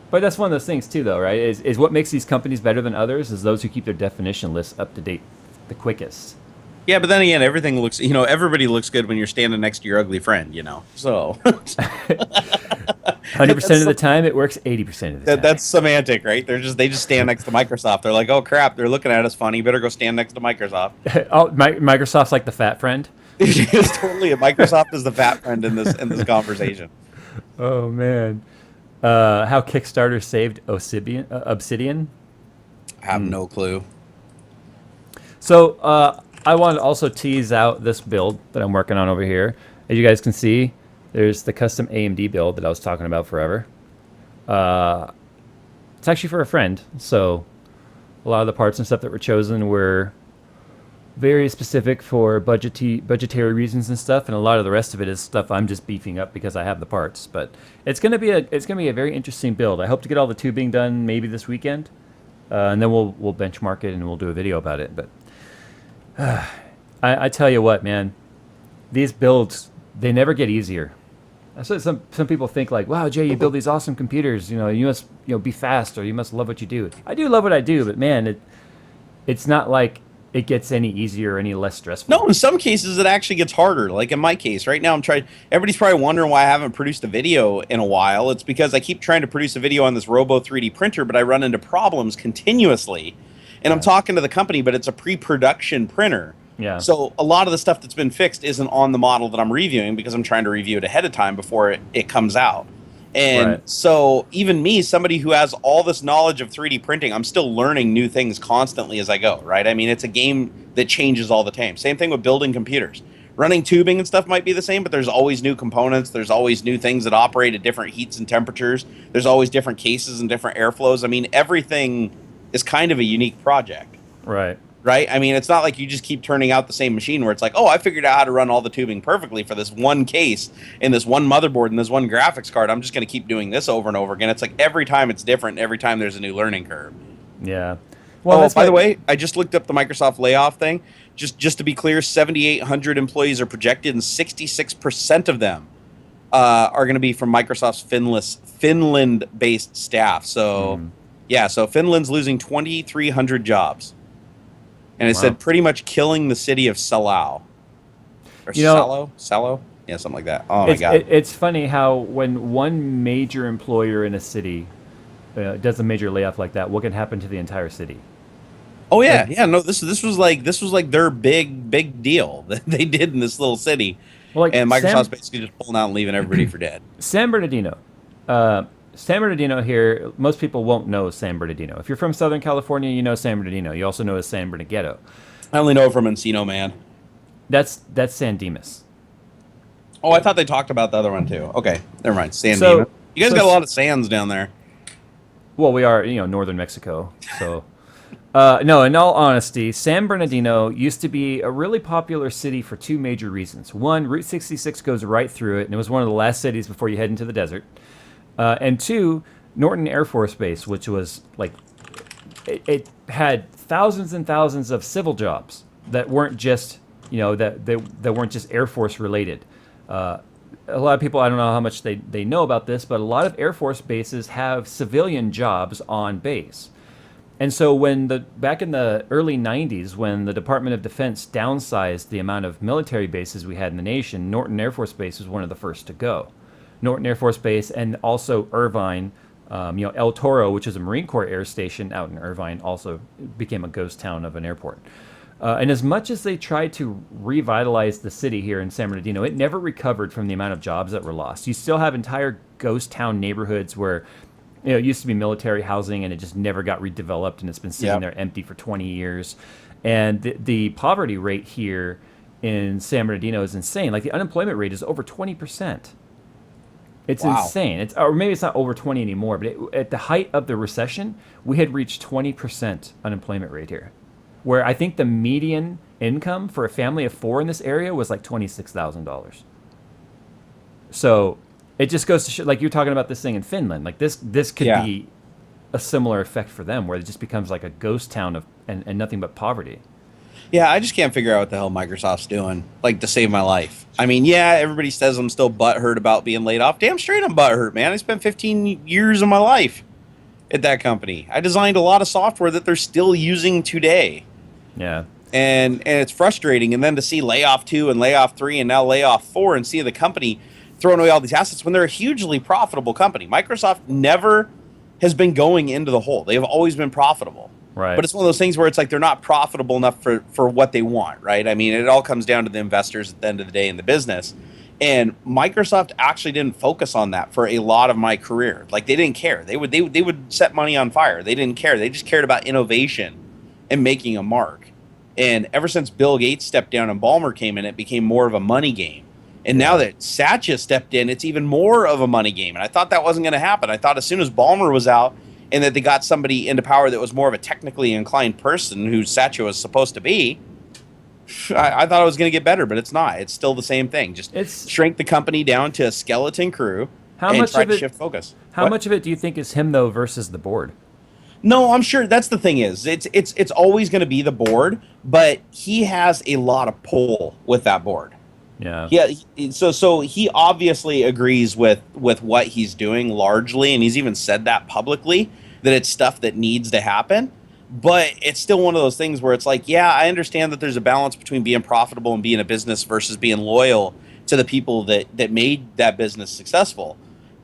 But that's one of those things too, though, right? Is what makes these companies better than others is those who keep their definition lists up to date the quickest. Yeah, but then again, everything looks, everybody looks good when you're standing next to your ugly friend, So 100% of the time, it works 80% of the time. that's semantic, right? They just stand next to Microsoft. They're like, oh crap, they're looking at us funny. Better go stand next to Microsoft. Microsoft's like the fat friend. It's totally Microsoft is the fat friend in this conversation. Oh man, how Kickstarter saved Obsidian? I have no clue. So I wanted to also tease out this build that I'm working on over here. As you guys can see, there's the custom AMD build that I was talking about forever. It's actually for a friend, so a lot of the parts and stuff that were chosen were very specific for budgetary reasons and stuff, and a lot of the rest of it is stuff I'm just beefing up because I have the parts. But it's gonna be a very interesting build. I hope to get all the tubing done maybe this weekend, and then we'll benchmark it and we'll do a video about it. But I tell you what, man, these builds, they never get easier. So some people think like, wow, Jay, you build these awesome computers, you must be fast, or you must love what you do. I do love what I do, but man, it's not like it gets any easier or any less stressful. No, in some cases it actually gets harder. Like in my case, right now everybody's probably wondering why I haven't produced a video in a while. It's because I keep trying to produce a video on this Robo 3D printer, but I run into problems continuously. And I'm talking to the company, but it's a pre-production printer. Yeah. So a lot of the stuff that's been fixed isn't on the model that I'm reviewing because I'm trying to review it ahead of time before it comes out. And so even me, somebody who has all this knowledge of 3D printing, I'm still learning new things constantly as I go, right? I mean, it's a game that changes all the time. Same thing with building computers. Running tubing and stuff might be the same, but there's always new components. There's always new things that operate at different heats and temperatures. There's always different cases and different airflows. I mean, everything is kind of a unique project. Right. Right? I mean, it's not like you just keep turning out the same machine where it's like, oh, I figured out how to run all the tubing perfectly for this one case and this one motherboard and this one graphics card. I'm just going to keep doing this over and over again. It's like every time it's different. Every time there's a new learning curve. Yeah. Well, by the way, I just looked up the Microsoft layoff thing. Just to be clear, 7,800 employees are projected, and 66% of them are going to be from Microsoft's Finland-based staff. So, yeah, so Finland's losing 2,300 jobs. And it said pretty much killing the city of Salau. Or Salo? Yeah, something like that. Oh, my God. It's funny how when one major employer in a city does a major layoff like that, what can happen to the entire city? Oh, yeah. Yeah, no, this was like their big deal that they did in this little city. Well, like and Microsoft's basically just pulling out and leaving everybody for dead. San Bernardino. San Bernardino here, most people won't know San Bernardino. If you're from Southern California, you know San Bernardino. You also know as San Bernardino. I only know it from Encino Man. That's San Dimas. Oh, I thought they talked about the other one too. Okay, never mind. San Dimas. You guys got a lot of sands down there. Well, we are, northern Mexico. So, no, in all honesty, San Bernardino used to be a really popular city for two major reasons. One, Route 66 goes right through it, and it was one of the last cities before you head into the desert. And two, Norton Air Force Base, which was like, it had thousands and thousands of civil jobs that weren't just, that weren't just Air Force related. A lot of people, I don't know how much they know about this, but a lot of Air Force bases have civilian jobs on base. And so back in the early 90s, when the Department of Defense downsized the amount of military bases we had in the nation, Norton Air Force Base was one of the first to go. Norton Air Force Base, and also Irvine, El Toro, which is a Marine Corps air station out in Irvine, also became a ghost town of an airport. And as much as they tried to revitalize the city here in San Bernardino, it never recovered from the amount of jobs that were lost. You still have entire ghost town neighborhoods where it used to be military housing and it just never got redeveloped, and it's been sitting there empty for 20 years. And the poverty rate here in San Bernardino is insane. Like the unemployment rate is over 20%. It's insane. Or maybe it's not over 20 anymore, but at the height of the recession, we had reached 20% unemployment rate here, where I think the median income for a family of four in this area was like $26,000. So it just goes to show, like you're talking about this thing in Finland, like this could be a similar effect for them, where it just becomes like a ghost town and nothing but poverty. Yeah, I just can't figure out what the hell Microsoft's doing, like, to save my life. I mean, yeah, everybody says I'm still butthurt about being laid off. Damn straight I'm butthurt, man. I spent 15 years of my life at that company. I designed a lot of software that they're still using today. Yeah. And it's frustrating. And then to see layoff 2 and layoff 3 and now layoff 4 and see the company throwing away all these assets when they're a hugely profitable company. Microsoft never has been going into the hole. They have always been profitable. Right. But it's one of those things where it's like they're not profitable enough for what they want, right? I mean, it all comes down to the investors at the end of the day in the business. And Microsoft actually didn't focus on that for a lot of my career. Like, they didn't care. They would set money on fire. They didn't care. They just cared about innovation and making a mark. And ever since Bill Gates stepped down and Ballmer came in, it became more of a money game. And now that Satya stepped in, it's even more of a money game. And I thought that wasn't going to happen. I thought as soon as Ballmer was out and that they got somebody into power that was more of a technically inclined person who Satya was supposed to be, I thought it was going to get better, but it's not. It's still the same thing. Just shrink the company down to a skeleton crew and try to shift focus. How much of it do you think is him, though, versus the board? No, I'm sure that's the thing is it's always going to be the board, but he has a lot of pull with that board. Yeah. Yeah. So he obviously agrees with what he's doing largely, and he's even said that publicly, that it's stuff that needs to happen. But it's still one of those things where it's like, yeah, I understand that there's a balance between being profitable and being a business versus being loyal to the people that made that business successful.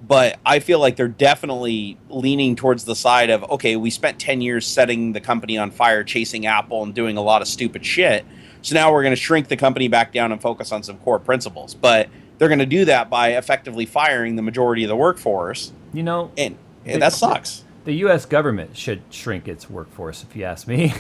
But I feel like they're definitely leaning towards the side of, okay, we spent 10 years setting the company on fire, chasing Apple and doing a lot of stupid shit. So now we're going to shrink the company back down and focus on some core principles. But they're going to do that by effectively firing the majority of the workforce. You know, and that sucks. The U.S. government should shrink its workforce, if you ask me.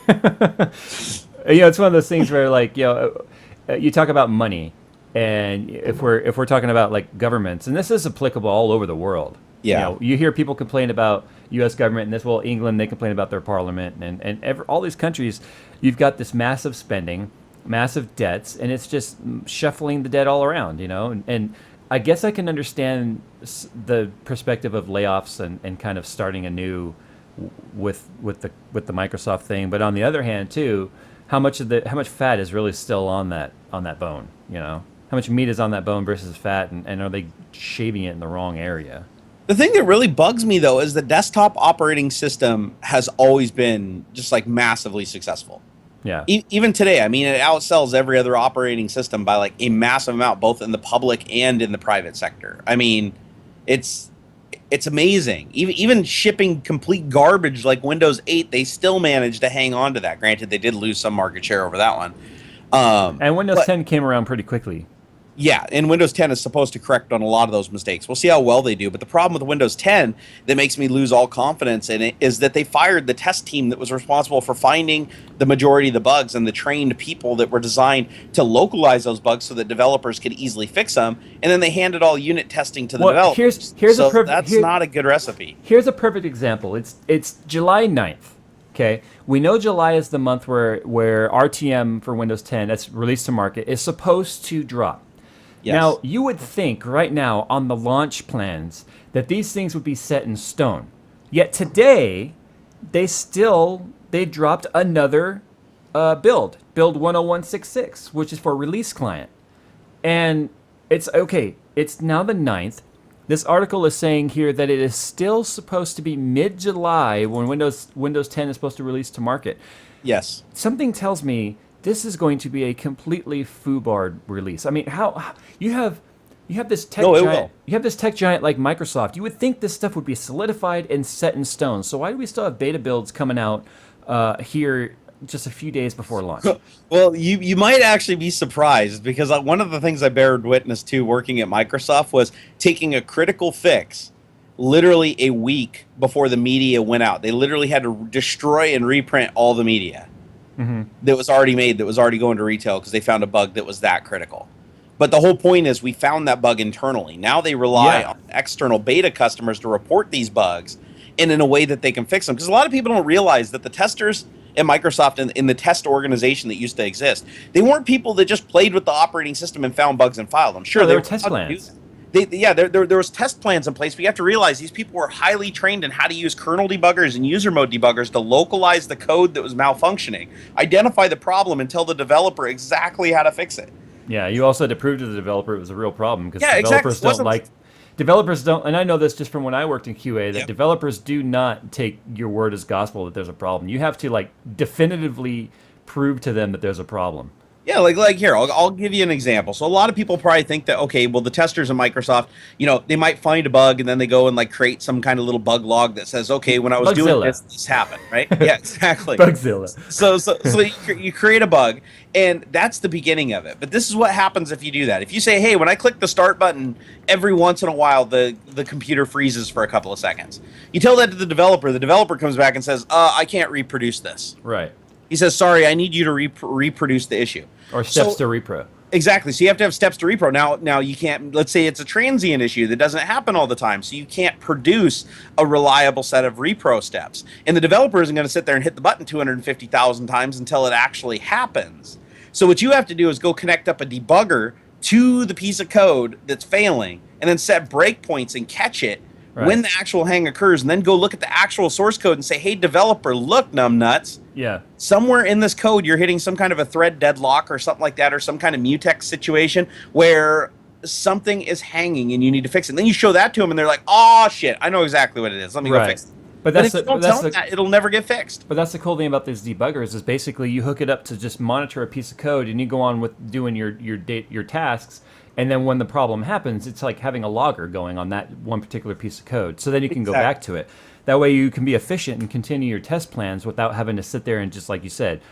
It's one of those things where, like, you talk about money. And if we're talking about like governments, and this is applicable all over the world. Yeah. You hear people complain about U.S. government, and England, they complain about their parliament, and all these countries, you've got this massive spending, massive debts, and it's just shuffling the debt all around, And I guess I can understand the perspective of layoffs and kind of starting anew with the Microsoft thing. But on the other hand, too, how much fat is really still on that bone, How much meat is on that bone versus fat, and are they shaving it in the wrong area? The thing that really bugs me, though, is the desktop operating system has always been just like massively successful. Yeah. Even today, I mean, it outsells every other operating system by like a massive amount, both in the public and in the private sector. I mean, it's amazing. Even shipping complete garbage like Windows 8, they still managed to hang on to that. Granted, they did lose some market share over that one. And Windows 10 came around pretty quickly. Yeah, and Windows 10 is supposed to correct on a lot of those mistakes. We'll see how well they do. But the problem with Windows 10 that makes me lose all confidence in it is that they fired the test team that was responsible for finding the majority of the bugs and the trained people that were designed to localize those bugs so that developers could easily fix them. And then they handed all unit testing to the developers. That's not a good recipe. Here's a perfect example. It's July 9th. Okay, we know July is the month where RTM for Windows 10 that's released to market is supposed to drop. Yes. Now, you would think right now on the launch plans that these things would be set in stone. Yet today, they dropped another build 10166, which is for release client. And it's now the 9th. This article is saying here that it is still supposed to be mid-July when Windows 10 is supposed to release to market. Yes. Something tells me this is going to be a completely foobarred release. I mean, how you have this tech giant, you have this tech giant like Microsoft. You would think this stuff would be solidified and set in stone. So why do we still have beta builds coming out here just a few days before launch? Well, you might actually be surprised because one of the things I bared witness to working at Microsoft was taking a critical fix literally a week before the media went out. They literally had to destroy and reprint all the media. Mm-hmm. That was already made, that was already going to retail because they found a bug that was that critical. But the whole point is we found that bug internally. Now they rely on external beta customers to report these bugs and in a way that they can fix them. Because a lot of people don't realize that the testers at Microsoft and in the test organization that used to exist, they weren't people that just played with the operating system and found bugs and filed them. Sure, they were test plans. there was test plans in place, but you have to realize these people were highly trained in how to use kernel debuggers and user mode debuggers to localize the code that was malfunctioning, identify the problem, and tell the developer exactly how to fix it. Yeah, you also had to prove to the developer it was a real problem because Yeah, exactly. developers don't, and I know this just from when I worked in QA, that Yep. developers do not take your word as gospel that there's a problem. You have to like definitively prove to them that there's a problem. Yeah, like here, I'll give you an example. So a lot of people probably think that, okay, well, the testers at Microsoft, they might find a bug and then they go and like create some kind of little bug log that says, okay, when I was doing this happened, right? Yeah, exactly. Bugzilla. So you create a bug, and that's the beginning of it. But this is what happens if you do that. If you say, hey, when I click the start button, every once in a while the computer freezes for a couple of seconds. You tell that to the developer comes back and says, I can't reproduce this. Right. He says, sorry, I need you to reproduce the issue. Or steps to repro. Exactly. So you have to have steps to repro. Now you can't, let's say it's a transient issue that doesn't happen all the time. So you can't produce a reliable set of repro steps. And the developer isn't going to sit there and hit the button 250,000 times until it actually happens. So what you have to do is go connect up a debugger to the piece of code that's failing and then set breakpoints and catch it when the actual hang occurs, and then go look at the actual source code and say, hey, developer, look, numbnuts. Yeah. Somewhere in this code, you're hitting some kind of a thread deadlock or something like that, or some kind of mutex situation where something is hanging and you need to fix it. And then you show that to them, and they're like, oh, shit, I know exactly what it is. Let me go fix it. But if you don't tell them that, it'll never get fixed. But that's the cool thing about these debuggers is basically you hook it up to just monitor a piece of code, and you go on with doing your tasks. And then when the problem happens, it's like having a logger going on that one particular piece of code. So then you can go back to it. That way you can be efficient and continue your test plans without having to sit there and just like you said,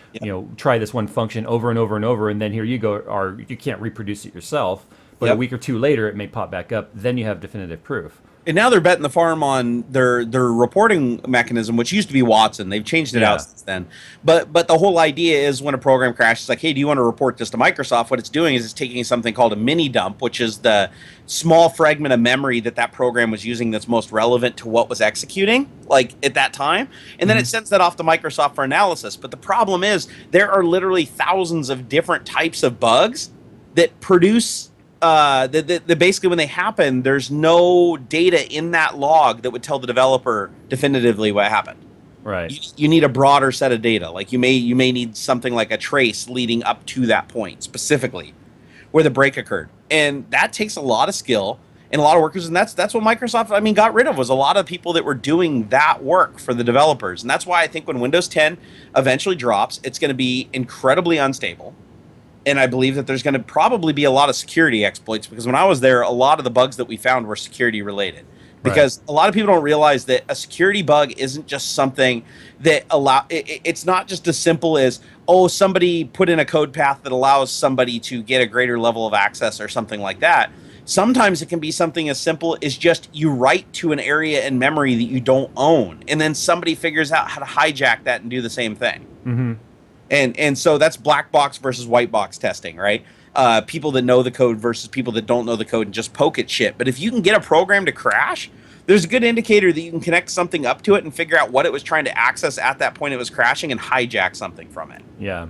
try this one function over and over and over, and then here you go, or you can't reproduce it yourself. But a week or two later, it may pop back up. Then you have definitive proof. And now they're betting the farm on their reporting mechanism, which used to be Watson. They've changed it out since then. But the whole idea is when a program crashes, it's like, hey, do you want to report this to Microsoft? What it's doing is it's taking something called a mini dump, which is the small fragment of memory that program was using that's most relevant to what was executing, like at that time. And then it sends that off to Microsoft for analysis. But the problem is there are literally thousands of different types of bugs that produce basically when they happen, there's no data in that log that would tell the developer definitively what happened. Right. You need a broader set of data. Like you may need something like a trace leading up to that point specifically where the break occurred. And that takes a lot of skill and a lot of workers, and that's what Microsoft got rid of, was a lot of people that were doing that work for the developers. And that's why I think when Windows 10 eventually drops, it's going to be incredibly unstable. And I believe that there's going to probably be a lot of security exploits, because when I was there, a lot of the bugs that we found were security related. Because a lot of people don't realize that a security bug isn't just something that it's not just as simple as, oh, somebody put in a code path that allows somebody to get a greater level of access or something like that. Sometimes it can be something as simple as just you write to an area in memory that you don't own, and then somebody figures out how to hijack that and do the same thing. Mm-hmm. And so that's black box versus white box testing, right? People that know the code versus people that don't know the code and just poke at shit. But if you can get a program to crash, there's a good indicator that you can connect something up to it and figure out what it was trying to access at that point it was crashing and hijack something from it. Yeah.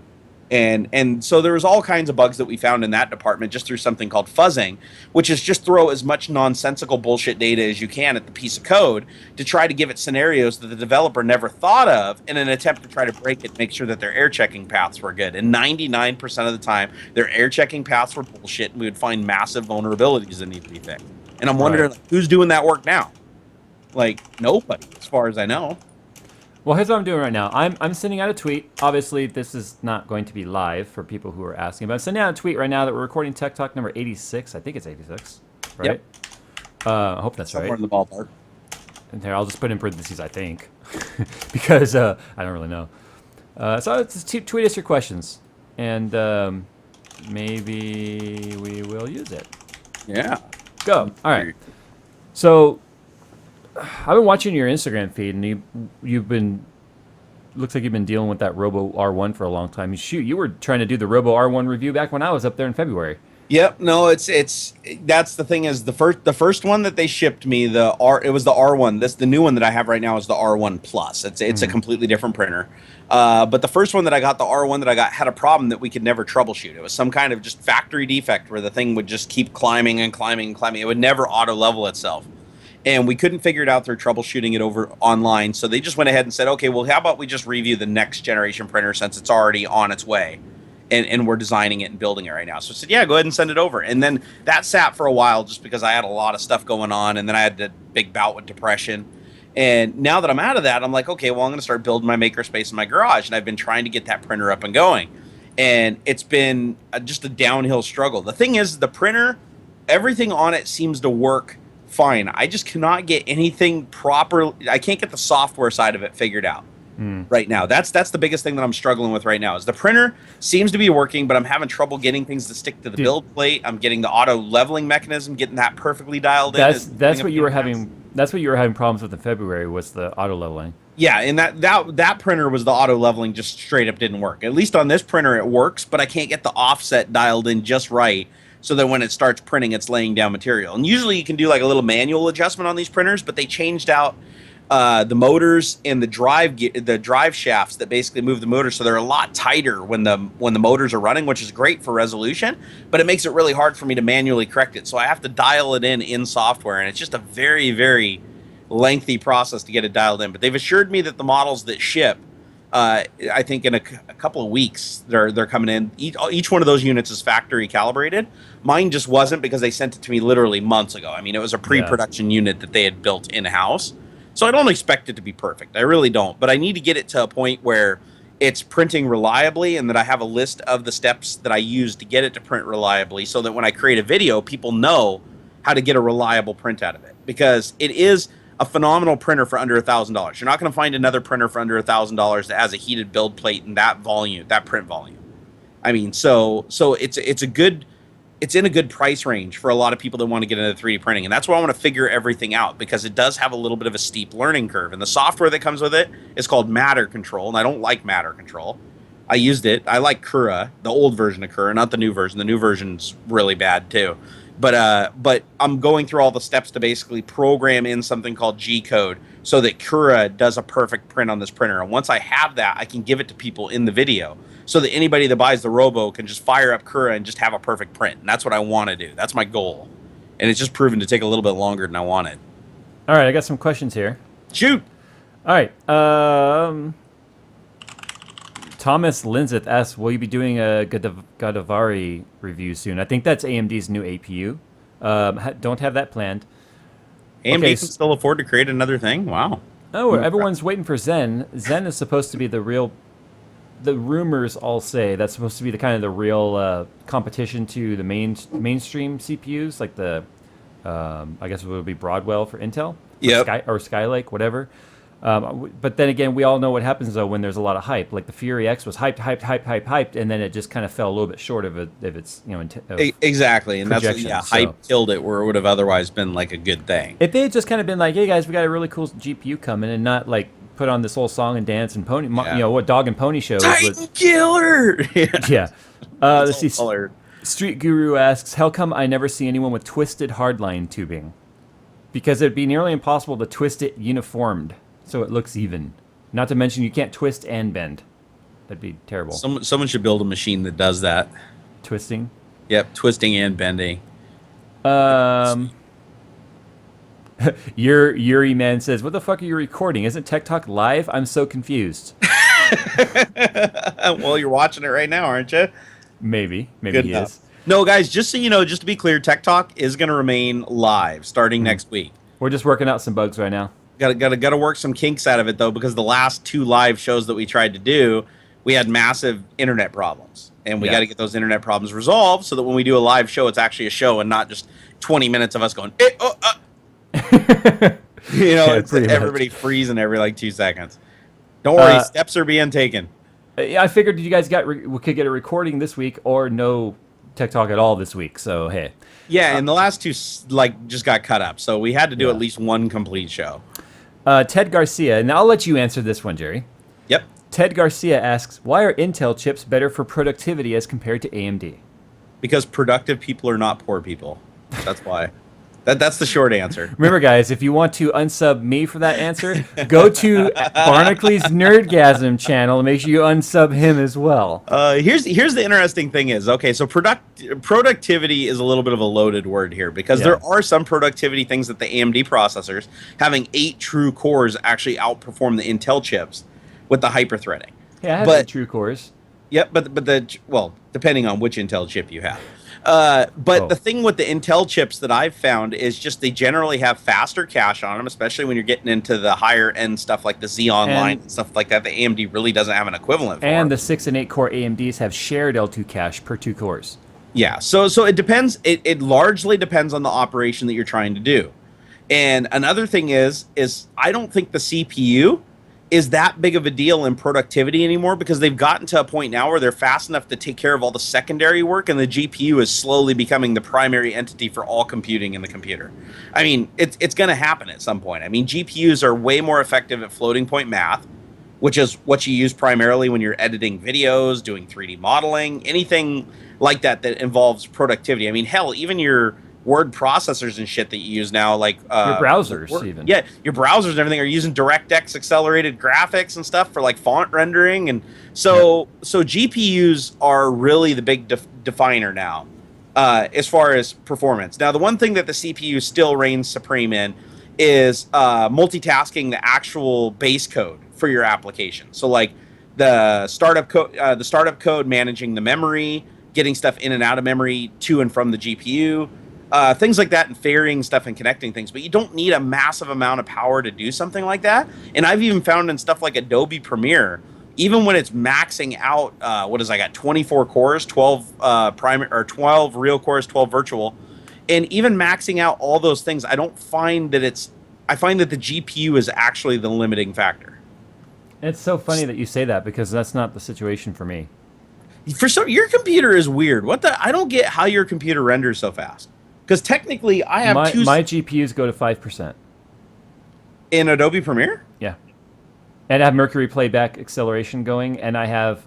And so there was all kinds of bugs that we found in that department just through something called fuzzing, which is just throw as much nonsensical bullshit data as you can at the piece of code to try to give it scenarios that the developer never thought of in an attempt to try to break it, make sure that their air checking paths were good. And 99% of the time, their air checking paths were bullshit, and we would find massive vulnerabilities that need to be fixed. And I'm wondering, who's doing that work now? Like, nobody, as far as I know. Well, here's what I'm doing right now. I'm sending out a tweet. Obviously, this is not going to be live for people who are asking, but I'm sending out a tweet right now that we're recording Tech Talk number 86. I think it's 86, right? Yep. I hope that's Somewhere right. in the ballpark. And here, I'll just put in parentheses, I think, because I don't really know. So just tweet us your questions, and maybe we will use it. Yeah. Go. All right. So I've been watching your Instagram feed, and looks like you've been dealing with that Robo R1 for a long time. Shoot, you were trying to do the Robo R1 review back when I was up there in February. Yep. No, it's that's the thing is the first one that they shipped me, it was the R1. The new one that I have right now is the R1 Plus. It's a completely different printer. But the first one that I got, the R1 that I got, had a problem that we could never troubleshoot. It was some kind of just factory defect where the thing would just keep climbing and climbing and climbing. It would never auto level itself. And we couldn't figure it out through troubleshooting it over online. So they just went ahead and said, okay, well, how about we just review the next generation printer since it's already on its way. And we're designing it and building it right now. So I said, yeah, go ahead and send it over. And then that sat for a while just because I had a lot of stuff going on. And then I had the big bout with depression. And now that I'm out of that, I'm like, okay, well, I'm going to start building my makerspace in my garage. And I've been trying to get that printer up and going. And it's been just a downhill struggle. The thing is, the printer, everything on it seems to work fine. I just cannot get anything proper. I can't get the software side of it figured out. Right now. That's the biggest thing that I'm struggling with right now is the printer seems to be working, but I'm having trouble getting things to stick to the build plate. I'm getting the auto leveling mechanism, getting that perfectly dialed in. That's what you were having. That's what you were having problems with in February was the auto leveling. Yeah, and that printer was the auto leveling just straight up didn't work. At least on this printer it works, but I can't get the offset dialed in just right so that when it starts printing, it's laying down material. And usually you can do like a little manual adjustment on these printers, but they changed out the motors and the drive shafts that basically move the motor, so they're a lot tighter when the motors are running, which is great for resolution, but it makes it really hard for me to manually correct it. So I have to dial it in software, and it's just a very, very lengthy process to get it dialed in. But they've assured me that the models that ship, I think in a couple of weeks, they're coming in. Each one of those units is factory calibrated. Mine just wasn't because they sent it to me literally months ago. I mean, it was a pre-production unit that they had built in-house. So I don't expect it to be perfect. I really don't. But I need to get it to a point where it's printing reliably and that I have a list of the steps that I use to get it to print reliably so that when I create a video, people know how to get a reliable print out of it. Because it is a phenomenal printer for under $1,000. You're not going to find another printer for under $1,000 that has a heated build plate and that volume, that print volume. I mean, so it's in a good price range for a lot of people that want to get into 3D printing. And that's why I want to figure everything out, because it does have a little bit of a steep learning curve. And the software that comes with it is called Matter Control. And I don't like Matter Control. I used it. I like Cura, the old version of Cura, not the new version. The new version's really bad too. But I'm going through all the steps to basically program in something called G code so that Cura does a perfect print on this printer. And once I have that, I can give it to people in the video so that anybody that buys the Robo can just fire up Cura and just have a perfect print. And that's what I want to do. That's my goal. And it's just proven to take a little bit longer than I wanted. All right, I got some questions here. Shoot. All right. Thomas Linzeth asks, will you be doing a Godavari review soon? I think that's AMD's new APU. Don't have that planned. AMD can still afford to create another thing? Wow. Oh, everyone's waiting for Zen. Zen is supposed to be the rumors all say that's supposed to be the real competition to the mainstream CPUs, like the I guess it would be Broadwell for Intel, or Skylake, whatever. But then again, we all know what happens though when there's a lot of hype. Like the Fury X was hyped, and then it just kind of fell a little bit short of its exactly, and that's hype killed it where it would have otherwise been like a good thing. If they had just kind of been like, hey guys, we got a really cool GPU coming, and not like put on this whole song and dance and pony, what Dog and Pony show Titan Killer. Yeah. Let's see. Street Guru asks, how come I never see anyone with twisted hardline tubing? Because it'd be nearly impossible to twist it uniformed so it looks even. Not to mention you can't twist and bend. That'd be terrible. Someone should build a machine that does that. Twisting? Yep, twisting and bending. Yuri Man says, what the fuck are you recording? Isn't TechTalk live? I'm so confused. Well, you're watching it right now, aren't you? Maybe Good he enough. is. No, guys, just so you know, just to be clear, TechTalk is going to remain live starting next week. We're just working out some bugs right now. Got to work some kinks out of it though, because the last 2 live shows that we tried to do, we had massive internet problems, and we got to get those internet problems resolved so that when we do a live show, it's actually a show and not just 20 minutes of us going, it's everybody freezing every like 2 seconds. Don't worry, steps are being taken. I figured you guys we could get a recording this week or no Tech Talk at all this week. So hey, and the last 2 just got cut up, so we had to do at least 1 complete show. Ted Garcia, and I'll let you answer this one, Jerry. Yep. Ted Garcia asks, why are Intel chips better for productivity as compared to AMD? Because productive people are not poor people. That's why. That's the short answer. Remember, guys, if you want to unsub me for that answer, go to Barnacle Nerdgasm channel and make sure you unsub him as well. Here's the interesting thing is, okay, so productivity is a little bit of a loaded word here because there are some productivity things that the AMD processors, having 8 true cores, actually outperform the Intel chips with the hyper-threading. Yeah, I have 8 true cores. Yep, well, depending on which Intel chip you have. The thing with the Intel chips that I've found is just they generally have faster cache on them, especially when you're getting into the higher end stuff like the Z Online and stuff like that. The AMD really doesn't have an equivalent for. And the 6 and 8 core AMDs have shared L2 cache per 2 cores. Yeah, so it depends. It largely depends on the operation that you're trying to do. And another thing is I don't think the CPU is that big of a deal in productivity anymore because they've gotten to a point now where they're fast enough to take care of all the secondary work, and the GPU is slowly becoming the primary entity for all computing in the computer. I mean, it's going to happen at some point. I mean, GPUs are way more effective at floating point math, which is what you use primarily when you're editing videos, doing 3D modeling, anything like that involves productivity. I mean, hell, even your word processors and shit that you use now, like your browsers, even. Yeah, your browsers and everything are using DirectX accelerated graphics and stuff for like font rendering, and so GPUs are really the big definer now as far as performance. Now, the one thing that the CPU still reigns supreme in is multitasking the actual base code for your application. So like the startup code, managing the memory, getting stuff in and out of memory to and from the GPU. Things like that, and ferrying stuff and connecting things, but you don't need a massive amount of power to do something like that. And I've even found in stuff like Adobe Premiere, even when it's maxing out, I got 24 cores, 12 12 real cores, 12 virtual, and even maxing out all those things, I find that the GPU is actually the limiting factor. It's so funny that you say that because that's not the situation for me. Your computer is weird. I don't get how your computer renders so fast. Because technically, I have my GPUs go to 5%. In Adobe Premiere? Yeah. And I have Mercury playback acceleration going, and I have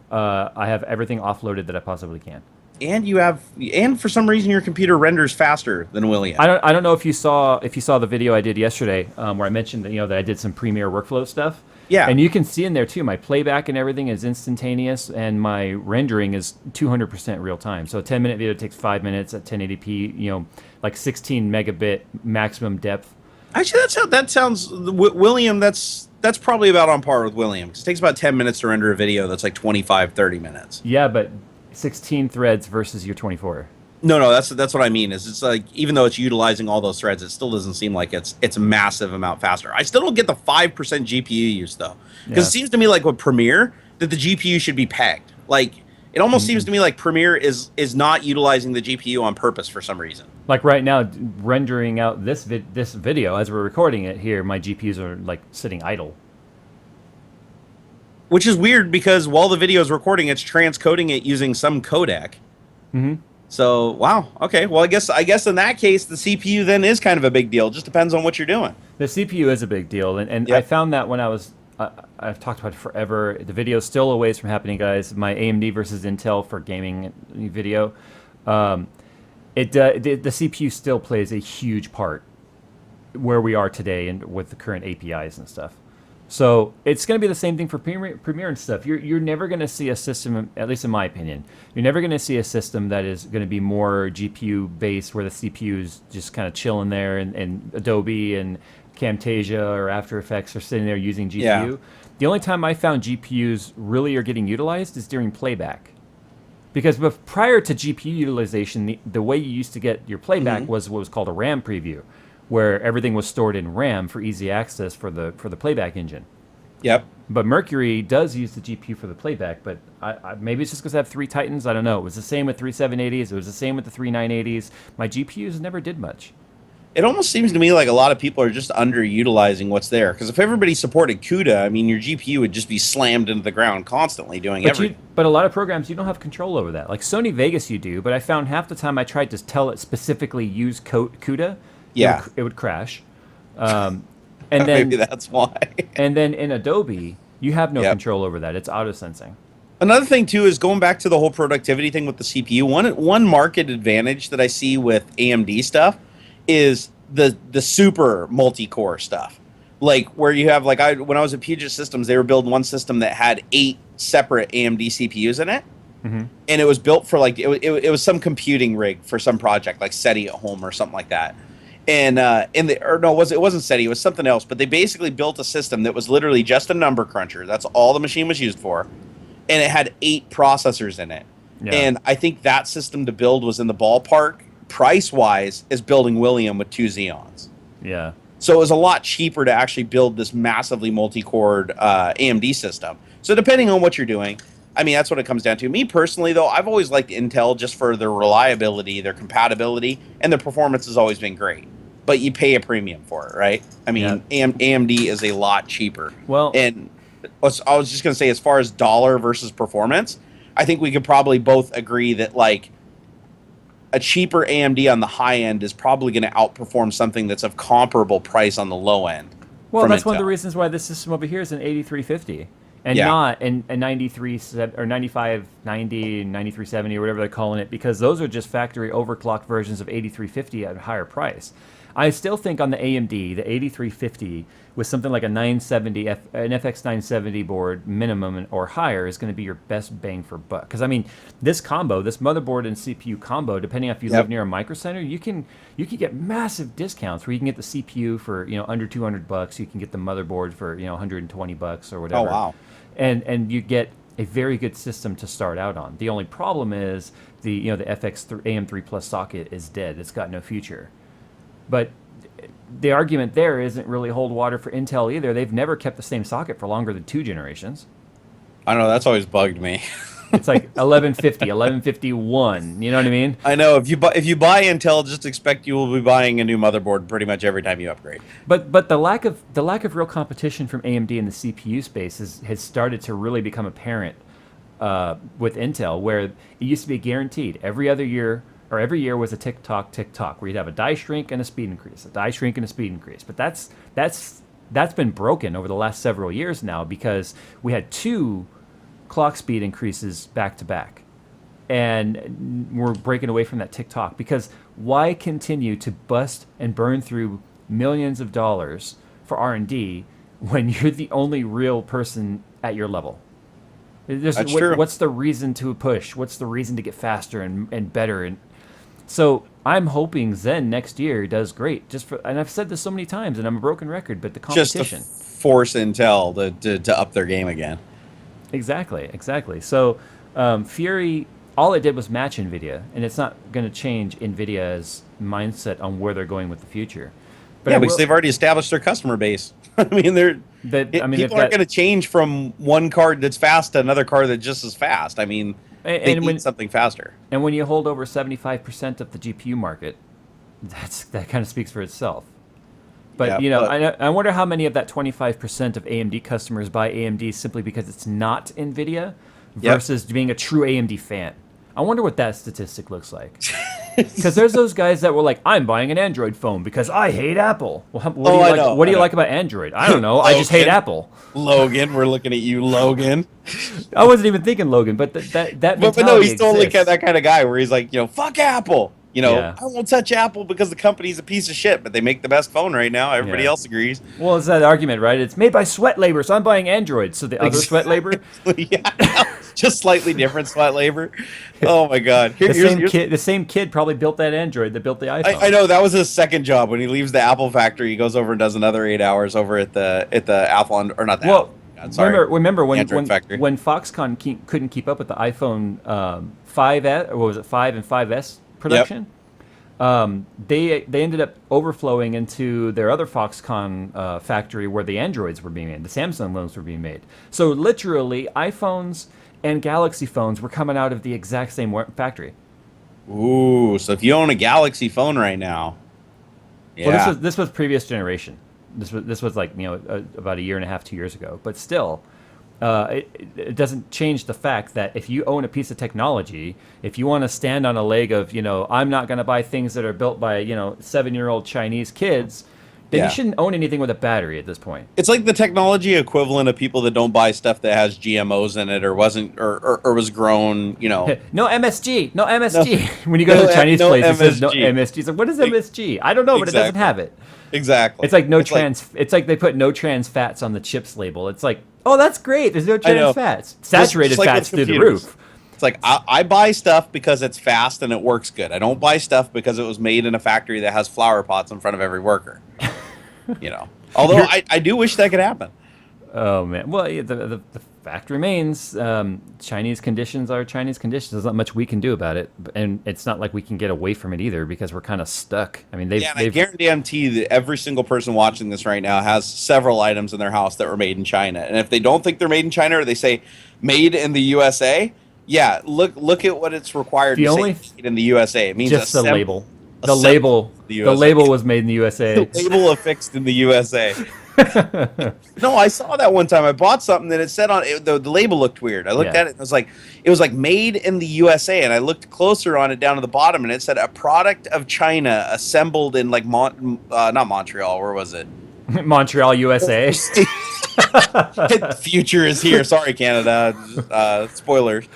everything offloaded that I possibly can. And for some reason your computer renders faster than William. I don't know if you saw the video I did yesterday where I mentioned that I did some Premiere workflow stuff. Yeah. And you can see in there too, my playback and everything is instantaneous, and my rendering is 200% real time. So a 10-minute video takes 5 minutes at 1080p, like 16 megabit maximum depth. Actually, that sounds William. That's probably about on par with William. 'Cause it takes about 10 minutes to render a video that's like 25, 30 minutes. Yeah, but 16 threads versus your 24. No, that's what I mean. Is it's like even though it's utilizing all those threads, it still doesn't seem like it's a massive amount faster. I still don't get the 5% GPU use though, because it seems to me like with Premiere that the GPU should be pegged. Like it almost seems to me like Premiere is not utilizing the GPU on purpose for some reason. Like right now, rendering out this video as we're recording it here, my GPUs are like sitting idle. Which is weird because while the video is recording, it's transcoding it using some codec. Mm-hmm. So, wow. Okay. Well, I guess in that case, the CPU then is kind of a big deal. It just depends on what you're doing. The CPU is a big deal. And I found that when I've talked about it forever. The video is still a ways from happening, guys. My AMD versus Intel for gaming video. The CPU still plays a huge part where we are today and with the current APIs and stuff. So it's going to be the same thing for Premiere and stuff. You're never going to see a system, at least in my opinion, you're never going to see a system that is going to be more GPU based where the CPU is just kind of chilling there and Adobe and Camtasia or After Effects are sitting there using GPU. Yeah. The only time I found GPUs really are getting utilized is during playback. Because prior to GPU utilization, the way you used to get your playback was what was called a RAM preview, where everything was stored in RAM for easy access for the playback engine. Yep. But Mercury does use the GPU for the playback, but maybe it's just because I have 3 Titans. I don't know. It was the same with 3 780s. It was the same with the 3 980s. My GPUs never did much. It almost seems to me like a lot of people are just underutilizing what's there. Because if everybody supported CUDA, I mean, your GPU would just be slammed into the ground constantly doing everything. But a lot of programs, you don't have control over that. Like Sony Vegas you do, but I found half the time I tried to tell it specifically use CUDA, it would crash. And then maybe that's why. And then in Adobe, you have no control over that. It's auto-sensing. Another thing too is going back to the whole productivity thing with the CPU. One market advantage that I see with AMD stuff is the super multi-core stuff. Like where you have when I was at Puget Systems, they were building one system that had 8 separate AMD CPUs in it. Mm-hmm. And it was built for it was some computing rig for some project like SETI at home or something like that. And it wasn't SETI, it was something else, but they basically built a system that was literally just a number cruncher. That's all the machine was used for. And it had 8 processors in it. Yeah. And I think that system to build was in the ballpark, price-wise, as building William with 2 Xeons. Yeah. So it was a lot cheaper to actually build this massively multi-cored AMD system. So depending on what you're doing, I mean, that's what it comes down to. Me personally, though, I've always liked Intel just for their reliability, their compatibility, and their performance has always been great. But you pay a premium for it, right? I mean, AMD is a lot cheaper. Well, and I was just going to say, as far as dollar versus performance, I think we could probably both agree that like a cheaper AMD on the high end is probably going to outperform something that's of comparable price on the low end. Well, that's one of the reasons why this system over here is an 8350 and not a 93 or 9590 and 9370 or whatever they're calling it, because those are just factory overclocked versions of 8350 at a higher price. I still think on the AMD, the 8350 with something like a 970, an FX 970 board minimum or higher is going to be your best bang for buck. Because I mean, this combo, this motherboard and CPU combo, depending on if you live near a micro center, you can get massive discounts where you can get the CPU for under $200. You can get the motherboard for $120 or whatever. Oh wow! And you get a very good system to start out on. The only problem is the FX AM3 Plus socket is dead. It's got no future. But the argument there isn't really hold water for Intel either. They've never kept the same socket for longer than 2 generations. I know, that's always bugged me. It's like 1150, 1151. You know what I mean? I know. If you buy Intel, just expect you will be buying a new motherboard pretty much every time you upgrade. But the lack of real competition from AMD in the CPU space has started to really become apparent with Intel, where it used to be guaranteed every year was a TechTalk, where you'd have a die shrink and a speed increase, a die shrink and a speed increase. But that's been broken over the last several years now, because we had 2 clock speed increases back to back, and we're breaking away from that TechTalk. Because why continue to bust and burn through millions of dollars for R&D when you're the only real person at your level? That's true. What's the reason to push? What's the reason to get faster and better? And so I'm hoping Zen next year does great. And I've said this so many times, and I'm a broken record, but the competition. Just to force Intel to up their game again. Exactly. So Fury, all it did was match Nvidia, and it's not going to change Nvidia's mindset on where they're going with the future. But because they've already established their customer base. I mean, people aren't going to change from one card that's fast to another card that's just as fast. I mean, they need something faster. And when you hold over 75% of the GPU market, that kind of speaks for itself. But I wonder how many of that 25% of AMD customers buy AMD simply because it's not Nvidia versus being a true AMD fan. I wonder what that statistic looks like. Because there's those guys that were like, I'm buying an Android phone because I hate Apple. Well, what do you like about Android? I don't know. I just hate Apple. Logan, we're looking at you, Logan. I wasn't even thinking Logan, but that mentality but no, he's totally exists. that kind of guy where he's like, fuck Apple. I won't touch Apple because the company's a piece of shit, but they make the best phone right now. Everybody else agrees. Well, it's that argument, right? It's made by sweat labor, so I'm buying Android. So the other sweat labor? Just slightly different sweat labor. Oh my God! The same kid probably built that Android that built the iPhone. I know, that was his second job. When he leaves the Apple factory, he goes over and does another 8 hours over at the Apple, or not the Apple. God, sorry. Remember when Foxconn couldn't keep up with the iPhone 5S, or what was it, 5 and 5S production? They ended up overflowing into their other Foxconn factory where the Androids were being made, the Samsung phones were being made. So literally, iPhones and Galaxy phones were coming out of the exact same factory. Ooh, so if you own a Galaxy phone right now, well, this was previous generation. This was like about a year and a half, 2 years ago. But still, it doesn't change the fact that if you own a piece of technology, if you want to stand on a leg of I'm not going to buy things that are built by 7-year-old Chinese kids, then you shouldn't own anything with a battery at this point. It's like the technology equivalent of people that don't buy stuff that has GMOs in it or wasn't or was grown, No MSG, no MSG. No, When you go to the Chinese no place, it says no MSG. MSG. It's like, what is MSG? I don't know, but it doesn't have it. Exactly. It's like it's like they put no trans fats on the chips label. It's like, oh, that's great. There's no trans fats. Saturated just like fats with through the computers. roof. It's like I buy stuff because it's fast and it works good. I don't buy stuff because it was made in a factory that has flower pots in front of every worker. Although I do wish that could happen. Oh man. Well, the fact remains, Chinese conditions are Chinese conditions. There's not much we can do about it, and it's not like we can get away from it either because we're kind of stuck. I mean, I guarantee that every single person watching this right now has several items in their house that were made in China, and if they don't think they're made in China or they say made in the USA, look at what it's required to say made in the USA. It means just the label. The USA. label was made in the USA. The label affixed in the USA. No, I saw that one time. I bought something that it said on it, the label looked weird. I looked at it and it was like made in the USA, and I looked closer on it down to the bottom and it said a product of China assembled in like not Montreal, where was it? Montreal, USA. The future is here. Sorry, Canada. Spoilers.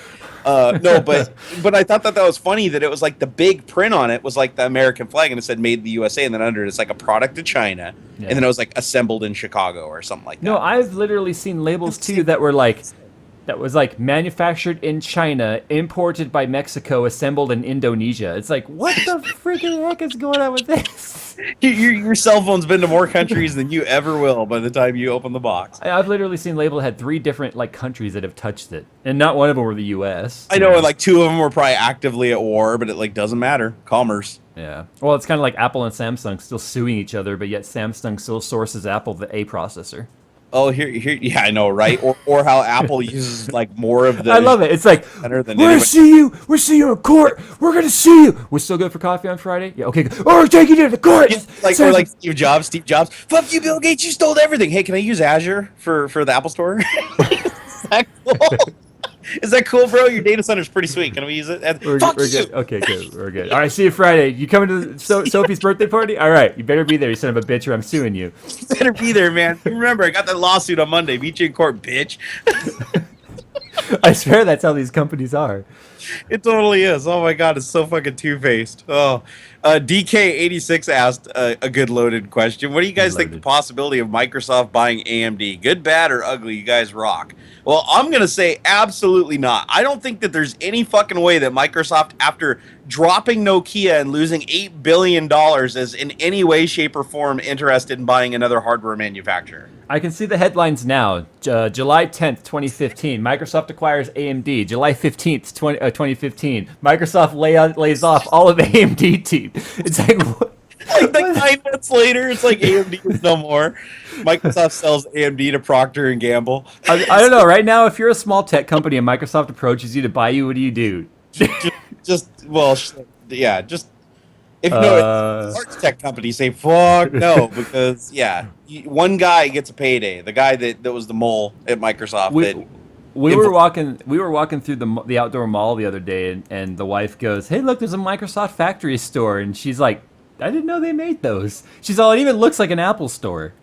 No, but I thought that was funny that it was like the big print on it was like the American flag and it said made in the USA, and then under it it's like a product of China, and then it was like assembled in Chicago or something like that. No, I've literally seen labels too that were like, that was like manufactured in China, imported by Mexico, assembled in Indonesia. It's like, what the freaking heck is going on with this? Your cell phone's been to more countries than you ever will by the time you open the box. I've literally seen label that had 3 different like countries that have touched it, and not one of them were the U.S. I know, and like 2 of them were probably actively at war, but it like doesn't matter. Commerce. Yeah. Well, it's kind of like Apple and Samsung still suing each other, but yet Samsung still sources Apple the A processor. Oh, here, yeah, I know, right? Or how Apple uses like more of the. I love it. It's like, we're gonna see you in court. We're gonna see you. We're still good for coffee on Friday. Yeah, okay. Oh, we're taking you to the court. Yeah, or like Steve Jobs. Fuck you, Bill Gates. You stole everything. Hey, can I use Azure for the Apple Store? Is that cool? Is that cool, bro? Your data center's pretty sweet. Can we use it? We're good. Okay, good. We're good. All right, see you Friday. You coming to Sophie's birthday party? All right, you better be there, you son of a bitch, or I'm suing you. You better be there, man. Remember, I got that lawsuit on Monday. Meet you in court, bitch. I swear that's how these companies are. It totally is. Oh my god, it's so fucking two-faced. Oh, DK86 asked a good loaded question. What do you guys think the possibility of Microsoft buying AMD? Good, bad, or ugly? You guys rock. Well, I'm going to say absolutely not. I don't think that there's any fucking way that Microsoft, after dropping Nokia and losing $8 billion, is in any way, shape, or form interested in buying another hardware manufacturer. I can see the headlines now. July 10th, 2015, Microsoft acquires AMD. July 15th, 2015, Microsoft lays off all of the AMD team. It's like, what? Like 9 months later, it's like AMD is no more. Microsoft sells AMD to Procter and Gamble. I don't know. Right now, if you're a small tech company and Microsoft approaches you to buy you, what do you do? If large tech companies say fuck no, because one guy gets a payday. The guy that was the mole at Microsoft. We were walking through the outdoor mall the other day, and the wife goes, "Hey, look, there's a Microsoft factory store," and she's like, "I didn't know they made those." She's all, "It even looks like an Apple store."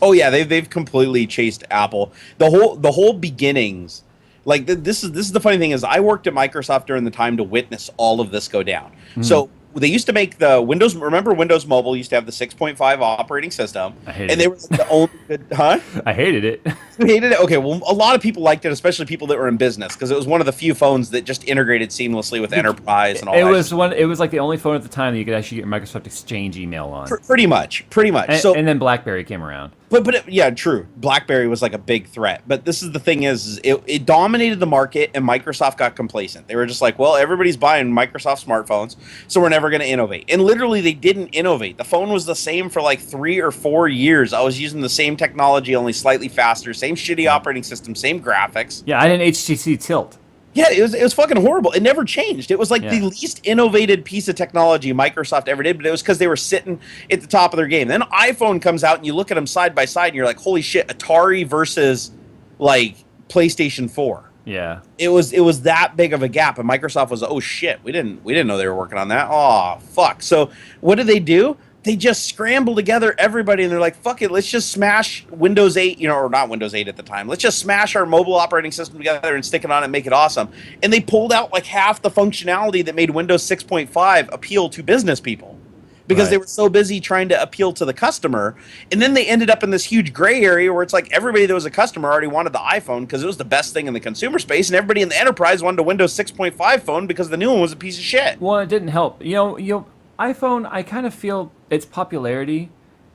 Oh yeah, they've completely chased Apple. The whole beginnings. Like this is the funny thing is I worked at Microsoft during the time to witness all of this go down. So they used to make the Windows. Remember, Windows Mobile used to have the 6.5 operating system, they were like the only good. Huh? I hated it. You hated it? Okay, well, a lot of people liked it, especially people that were in business, because it was one of the few phones that just integrated seamlessly with enterprise and all that. It was like the only phone at the time that you could actually get Microsoft Exchange email on. Pretty much. And then BlackBerry came around. But yeah, true. BlackBerry was like a big threat. But this is the thing is it dominated the market, and Microsoft got complacent. They were just like, well, everybody's buying Microsoft smartphones, so we're never going to innovate. And literally, they didn't innovate. The phone was the same for like 3 or 4 years. I was using the same technology, only slightly faster, same shitty operating system, same graphics. Yeah, I had an HTC Tilt. Yeah, it was fucking horrible. It never changed. It was like the least innovative piece of technology Microsoft ever did, but it was because they were sitting at the top of their game. Then iPhone comes out, and you look at them side by side, and you're like, holy shit, Atari versus, like, PlayStation 4. Yeah. It was that big of a gap, and Microsoft was, oh shit, we didn't know they were working on that. Oh, fuck. So what did they do? they just scramble together everybody, and they're like, fuck it, let's just smash Windows 8, or not Windows 8 at the time. Let's just smash our mobile operating system together and stick it on and make it awesome. And they pulled out like half the functionality that made Windows 6.5 appeal to business people because they were so busy trying to appeal to the customer. And then they ended up in this huge gray area where it's like everybody that was a customer already wanted the iPhone because it was the best thing in the consumer space, and everybody in the enterprise wanted a Windows 6.5 phone because the new one was a piece of shit. Well, it didn't help. iPhone, I kind of feel its popularity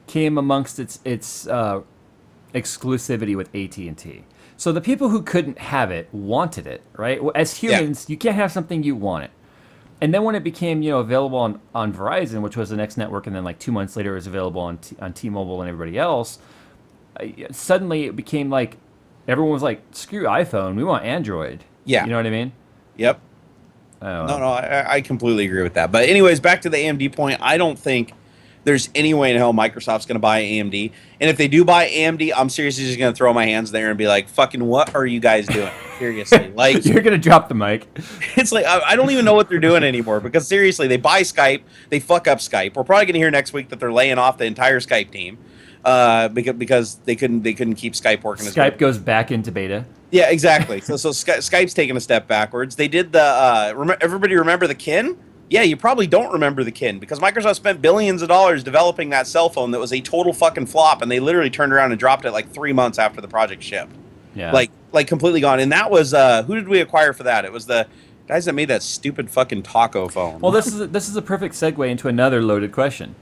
came amongst its exclusivity with AT&T. So the people who couldn't have it wanted it, right? As humans, you can't have something you want it. And then when it became, available on Verizon, which was the next network, and then like 2 months later it was available on T-Mobile and everybody else, suddenly it became like everyone was like, screw iPhone, we want Android. Yeah. You know what I mean? Yep. I completely agree with that. But anyways, back to the AMD point, I don't think there's any way in hell Microsoft's going to buy AMD. And if they do buy AMD, I'm seriously just going to throw my hands there and be like, fucking what are you guys doing? Seriously. Like, you're going to drop the mic. It's like, I don't even know what they're doing anymore because seriously, they buy Skype, they fuck up Skype. We're probably going to hear next week that they're laying off the entire Skype team because they couldn't keep Skype working. Skype goes back into beta. Yeah, exactly. So Skype's taking a step backwards. They did the everybody remember the Kin? Yeah, you probably don't remember the Kin because Microsoft spent billions of dollars developing that cell phone that was a total fucking flop, and they literally turned around and dropped it like 3 months after the project shipped. Yeah, like completely gone. And that was who did we acquire for that? It was the guys that made that stupid fucking taco phone. Well, this is a perfect segue into another loaded question.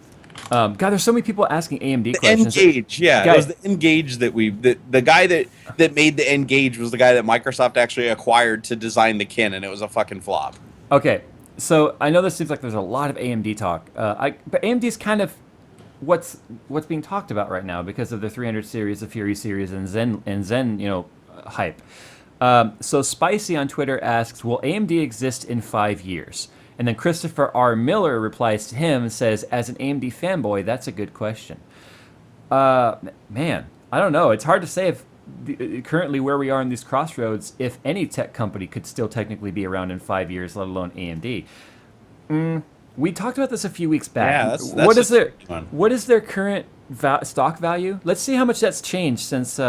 God, there's so many people asking AMD questions. Engage, yeah. It was the Engage that the guy that made the Engage was the guy that Microsoft actually acquired to design the Kin, and it was a fucking flop. Okay, so I know this seems like there's a lot of AMD talk, but AMD's kind of what's being talked about right now because of the 300 series, the Fury series, and Zen, hype. So Spicy on Twitter asks, will AMD exist in 5 years? And then Christopher R. Miller replies to him and says, as an AMD fanboy, that's a good question. Man, I don't know. It's hard to say if currently where we are in these crossroads, if any tech company could still technically be around in 5 years, let alone AMD. We talked about this a few weeks back. Yeah, that's what is their current stock value? Let's see how much that's changed since...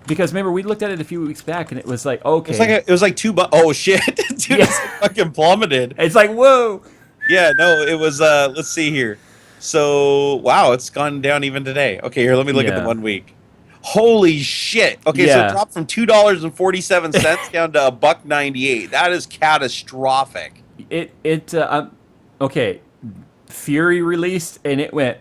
Because remember, we looked at it a few weeks back, and it was like, okay. It was like $2. Oh, shit. Dude, it's fucking plummeted. It's like, whoa. Yeah, no, it was, let's see here. So, wow, it's gone down even today. Okay, here, let me look at the 1 week. Holy shit. Okay, so it dropped from $2.47 down to $1.98. That is catastrophic. Okay, Fury released, and it went...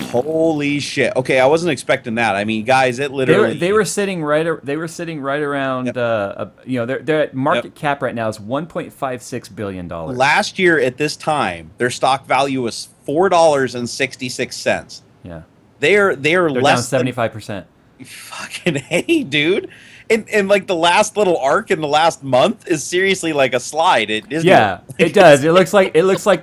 Holy shit! Okay, I wasn't expecting that. I mean, guys, it literally they were sitting right around. Their market cap right now is $1.56 billion. Last year at this time, their stock value was $4.66. Yeah, they're less down 75%. Fucking hey, dude. And like the last little arc in the last month is seriously like a slide. It does. It looks like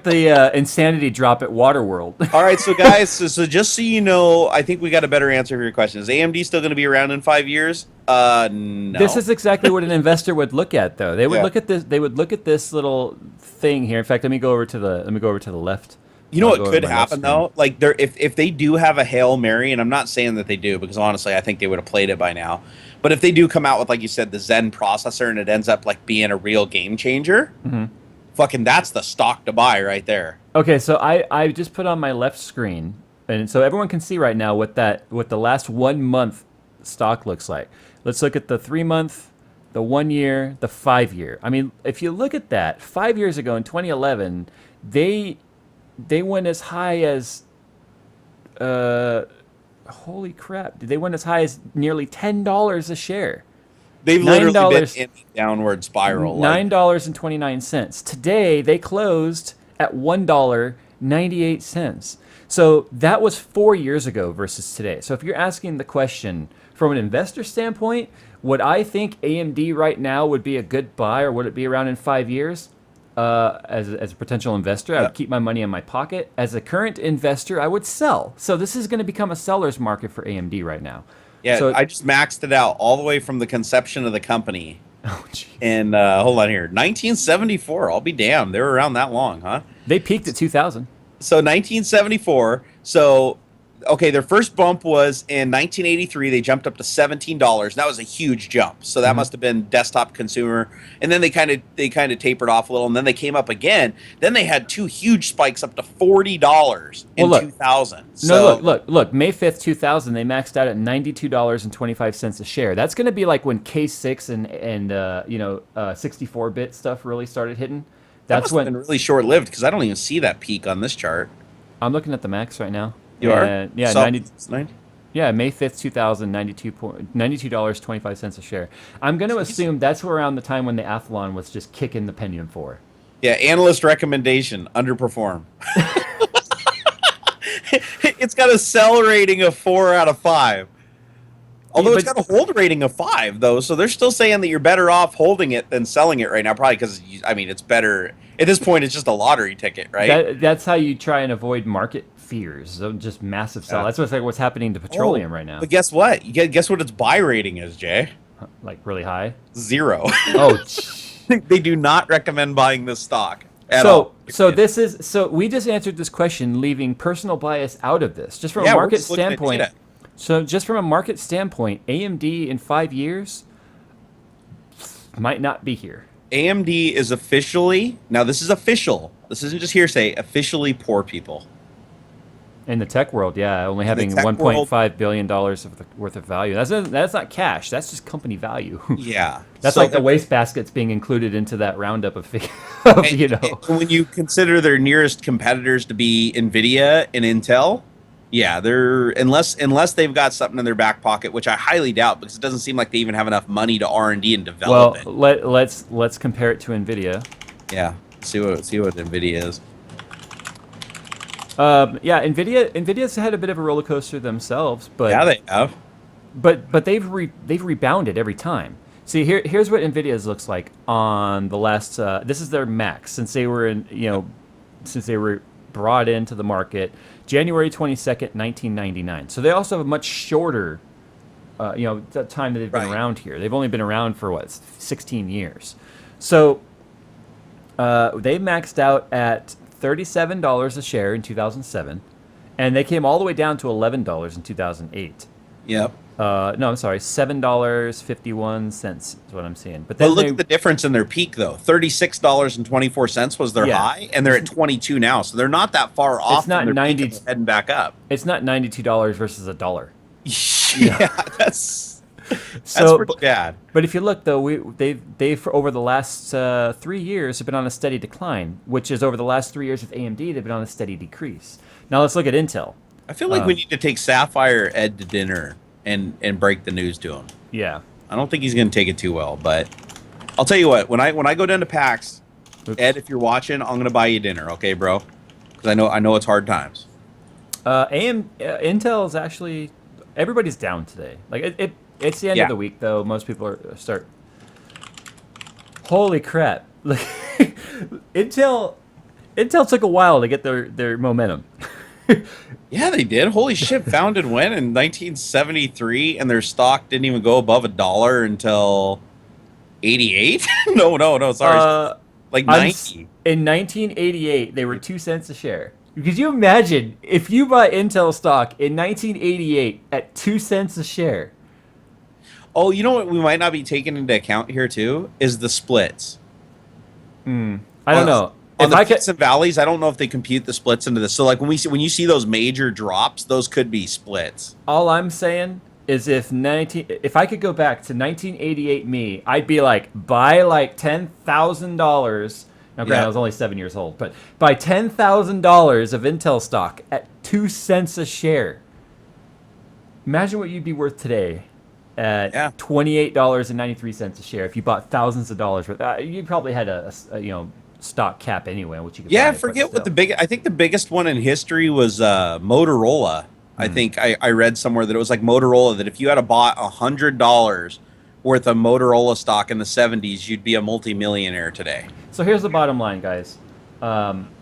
the insanity drop at Waterworld. All right, so guys, so just so you know, I think we got a better answer for your question. Is AMD still going to be around in 5 years? No. This is exactly what an investor would look at, though. They would look at this. They would look at this little thing here. In fact, let me go over to the left. You know what could happen though? Like if they do have a Hail Mary, and I'm not saying that they do because honestly I think they would have played it by now. But if they do come out with, like you said, the Zen processor and it ends up like being a real game changer, fucking that's the stock to buy right there. Okay, so I just put on my left screen, and so everyone can see right now what the last 1 month stock looks like. Let's look at the 3 month, the 1 year, the 5 year. I mean, if you look at that, 5 years ago in 2011, they went as high as, holy crap! They went as high as nearly $10 a share. They've literally been in a downward spiral. $9.29. Today they closed at $1.98. So that was 4 years ago versus today. So if you're asking the question from an investor standpoint, would I think AMD right now would be a good buy, or would it be around in 5 years? As a potential investor, I would keep my money in my pocket. As a current investor, I would sell. So this is going to become a seller's market for AMD right now. Yeah, so, I just maxed it out all the way from the conception of the company. Oh, geez. And hold on here, 1974. I'll be damned. They were around that long, huh? They peaked at 2000. So 1974. So okay, their first bump was in 1983. They jumped up to $17. That was a huge jump. So that must have been desktop consumer. And then they kind of tapered off a little, and then they came up again. Then they had two huge spikes up to $40 in 2000. So Look. May 5th, 2000, they maxed out at $92.25 a share. That's going to be like when K6 and 64-bit stuff really started hitting. that That's must have been really short lived because I don't even see that peak on this chart. I'm looking at the max right now. You are? Yeah, So, 90. Yeah, May 5th, 2000, $92.25 a share. I'm going to assume that's around the time when the Athlon was just kicking the Pentium 4. yeah, analyst recommendation, underperform. It's got a sell rating of 4 out of 5. Although Yeah, it's got a hold rating of 5, though, so they're still saying that you're better off holding it than selling it right now, probably because, it's better. At this point, it's just a lottery ticket, right? That's how you try and avoid market fears. So just massive sell. Yeah. That's what's happening to petroleum right now. But guess what? Guess what its buy rating is, Jay? Like really high. 0. Oh, They do not recommend buying this stock at all. So we just answered this question, leaving personal bias out of this, just from a we're market just looking at standpoint. data. So just from a market standpoint, AMD in 5 years might not be here. AMD is officially, now this is official, this isn't just hearsay, officially poor people. In the tech world, yeah, only having tech world- $1.5 billion worth of value. That's not cash. That's just company value. Yeah. That's So like the they're- wastebaskets being included into that roundup of, and when you consider their nearest competitors to be Nvidia and Intel, yeah, they're unless they've got something in their back pocket, which I highly doubt because it doesn't seem like they even have enough money to R&D and develop it. let's compare it to Nvidia. Yeah. See what Nvidia is. Nvidia's had a bit of a roller coaster themselves, but Yeah, they have. but they've rebounded every time. See, here's what Nvidia's looks like on the last. This is their max since they were since they were brought into the market January 22nd, 1999. So they also have a much shorter, the time that they've been Right. around here. They've only been around for 16 years. So they maxed out at $37 a share in 2007, and they came all the way down to $11 in 2008. Yep. No, I'm sorry, $7.51 is what I'm seeing. But But then look at the difference in their peak, though. $36.24 was their high, and they're at 22 now. So they're not that far off. not from their 90 peak and they're heading back up. it's not $92 versus $1. Yeah, that's So, pretty bad. but if you look though, they've for over the last 3 years have been on a steady decline, which is over the last 3 years with AMD they've been on a steady decrease. Now let's look at Intel. I feel like we need to take Sapphire Ed to dinner and break the news to him. Yeah. I don't think he's going to take it too well, but I'll tell you what. When I go down to PAX, Oops. Ed, if you're watching, I'm going to buy you dinner, okay, bro? Because I know it's hard times. Intel is actually everybody's down today. Like it's the end of the week though. Most people start. Holy crap! Like Intel took a while to get their momentum. Yeah, they did. Holy shit! Founded when in 1973, and their stock didn't even go above $1 until 88. No. Sorry, like 90. In 1988, they were 2 cents a share. Could you imagine if you bought Intel stock in 1988 at 2 cents a share? Oh, you know what we might not be taking into account here too is the splits. I don't know. On If the I could, peaks and valleys, I don't know if they compute the splits into this. So like when you see those major drops, those could be splits. all I'm saying is if I could go back to 1988 me, I'd be like buy like $10,000. Now, granted, I was only 7 years old, but buy $10,000 of Intel stock at 2 cents a share. Imagine what you'd be worth today at $28.93 a share if you bought thousands of dollars worth. You probably had a stock cap anyway, which you could Yeah, buy, forget but what I think the biggest one in history was Motorola. I think I read somewhere that it was like Motorola that if you had bought $100 worth of Motorola stock in the 70s, you'd be a multimillionaire today. So here's the bottom line, guys.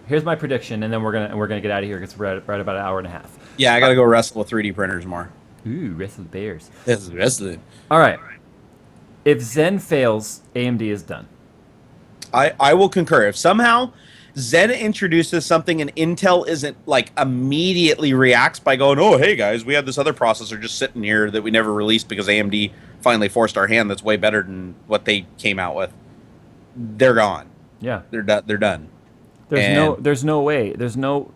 Here's my prediction, and then we're gonna get out of here because we're at right about an hour and a half. Yeah, I got to go wrestle with 3D printers more. Ooh, wrestle the bears. This is wrestling. All right. If Zen fails, AMD is done. I will concur. If somehow Zen introduces something and Intel isn't like immediately reacts by going, oh, hey guys, we have this other processor just sitting here that we never released because AMD finally forced our hand that's way better than what they came out with. They're gone. Yeah. They're done. There's no way. There's no.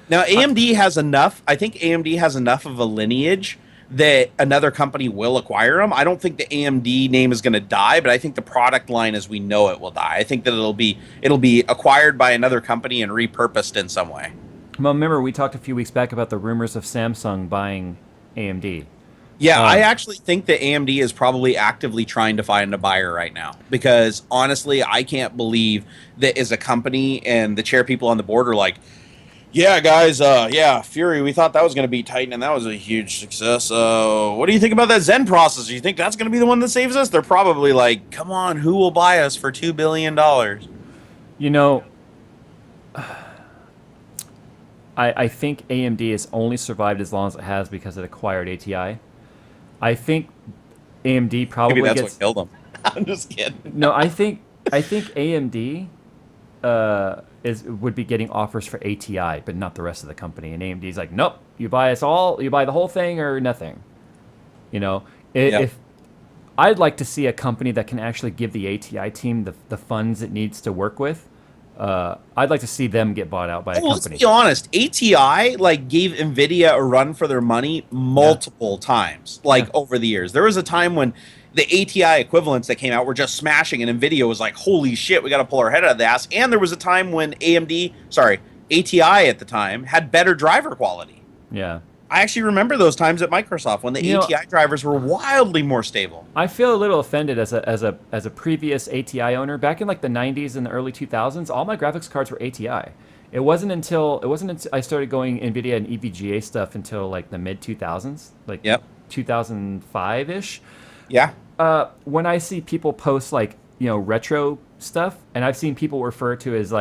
Now AMD has enough. I think AMD has enough of a lineage that another company will acquire them. I don't think the AMD name is going to die, but I think the product line as we know it will die. I think that it'll be acquired by another company and repurposed in some way. Well, remember we talked a few weeks back about the rumors of Samsung buying AMD. Yeah, I actually think that AMD is probably actively trying to find a buyer right now because honestly, I can't believe that as a company and the chair people on the board are like, yeah, guys, Fury, we thought that was going to be Titan, and that was a huge success. What do you think about that Zen processor? You think that's going to be the one that saves us? They're probably like, come on, who will buy us for $2 billion? You know, I think AMD has only survived as long as it has because it acquired ATI. I think AMD probably Maybe that's what killed them. I'm just kidding. No, I think AMD would be getting offers for ATI, but not the rest of the company. And AMD's like, nope, you buy us all, you buy the whole thing or nothing. You know, if I'd like to see a company that can actually give the ATI team the funds it needs to work with. I'd like to see them get bought out by a company. Let's be honest. ATI gave Nvidia a run for their money multiple times, over the years. There was a time when the ATI equivalents that came out were just smashing, and Nvidia was like, "Holy shit, we got to pull our head out of the ass." And there was a time when ATI at the time had better driver quality. Yeah. I actually remember those times at Microsoft when the ATI drivers were wildly more stable. I feel a little offended as a previous ATI owner. Back in the 90s and the early 2000s, all my graphics cards were ATI. It wasn't until I started going Nvidia and EVGA stuff until the mid 2000s, 2005 ish. Yeah. When I see people post retro stuff, and I've seen people refer to as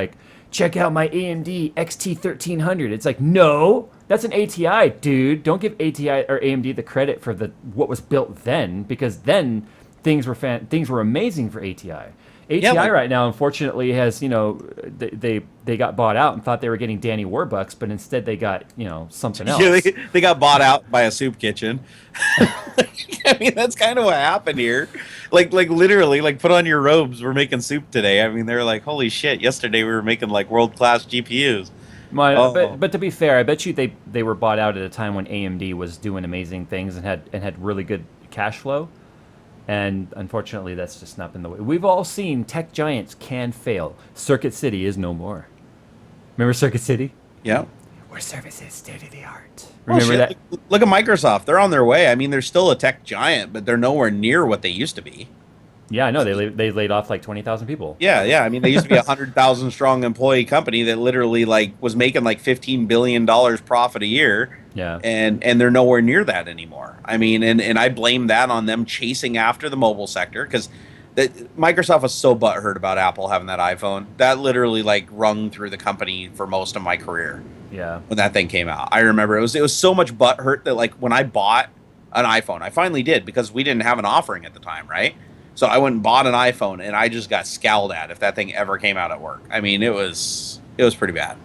check out my AMD XT1300. It's like, no, that's an ATI, dude. Don't give ATI or AMD the credit for what was built then, because then things were amazing for ATI. ATI right now, unfortunately, has they got bought out and thought they were getting Danny Warbucks, but instead they got something else. Yeah, they got bought out by a soup kitchen. I mean, that's kind of what happened here. Literally, put on your robes. We're making soup today. I mean, they're like, holy shit! Yesterday we were making world-class GPUs. But to be fair, I bet you they were bought out at a time when AMD was doing amazing things and had really good cash flow. And unfortunately, that's just not been the way. We've all seen tech giants can fail. Circuit City is no more. Remember Circuit City? Yeah. Where service is state of the art. Remember that? Look at Microsoft. They're on their way. I mean, they're still a tech giant, but they're nowhere near what they used to be. Yeah, I know. They laid off 20,000 people. Yeah. I mean, they used to be a 100,000 strong employee company that literally was making $15 billion profit a year. Yeah. And they're nowhere near that anymore. I mean, and I blame that on them chasing after the mobile sector because Microsoft was so butthurt about Apple having that iPhone. That literally rung through the company for most of my career. Yeah. When that thing came out, I remember it was so much butthurt that when I bought an iPhone, I finally did because we didn't have an offering at the time, right? So I went and bought an iPhone, and I just got scowled at if that thing ever came out at work. I mean, it was pretty bad,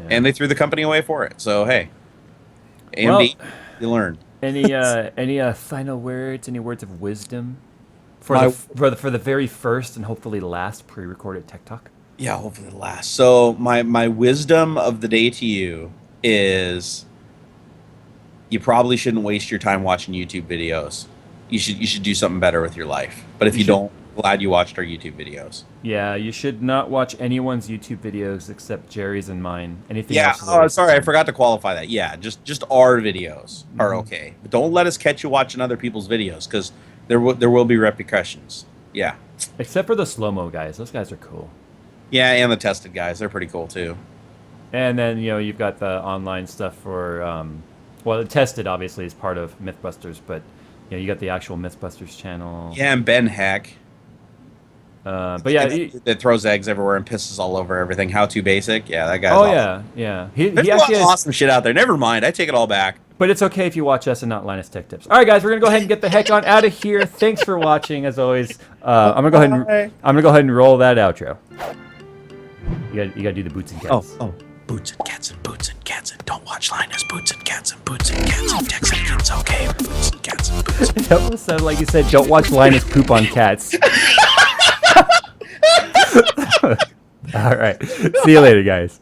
and they threw the company away for it. So hey, AMD, you learn. Any final words? Any words of wisdom for the very first and hopefully last pre-recorded Tech Talk? Yeah, hopefully the last. So my wisdom of the day to you is, you probably shouldn't waste your time watching YouTube videos. You should do something better with your life. But if you don't, glad you watched our YouTube videos. Yeah, you should not watch anyone's YouTube videos except Jerry's and mine. Anything else? Yeah. Oh, sorry, I forgot to qualify that. Yeah, just our videos are okay. But don't let us catch you watching other people's videos because there will be repercussions. Yeah. Except for the slow-mo guys. Those guys are cool. Yeah, and the tested guys. They're pretty cool too. And then, you've got the online stuff for, the tested obviously is part of Mythbusters, but you got the actual Mythbusters channel. Yeah, and Ben Heck. But yeah, that throws eggs everywhere and pisses all over everything. How to basic? Yeah, that guy's. Oh awesome. yeah. There's a lot of awesome shit out there. Never mind, I take it all back. But it's okay if you watch us and not Linus Tech Tips. All right, guys, we're gonna go ahead and get the heck on out of here. Thanks for watching, as always. I'm gonna go ahead and roll that outro. You gotta do the boots and cats. Oh. Boots and cats and boots and cats and don't watch Linus. Boots and cats and boots and cats and Texans. Okay, boots and cats and boots. It almost sounded like you said, "Don't watch Linus poop on cats." All right. See you later, guys.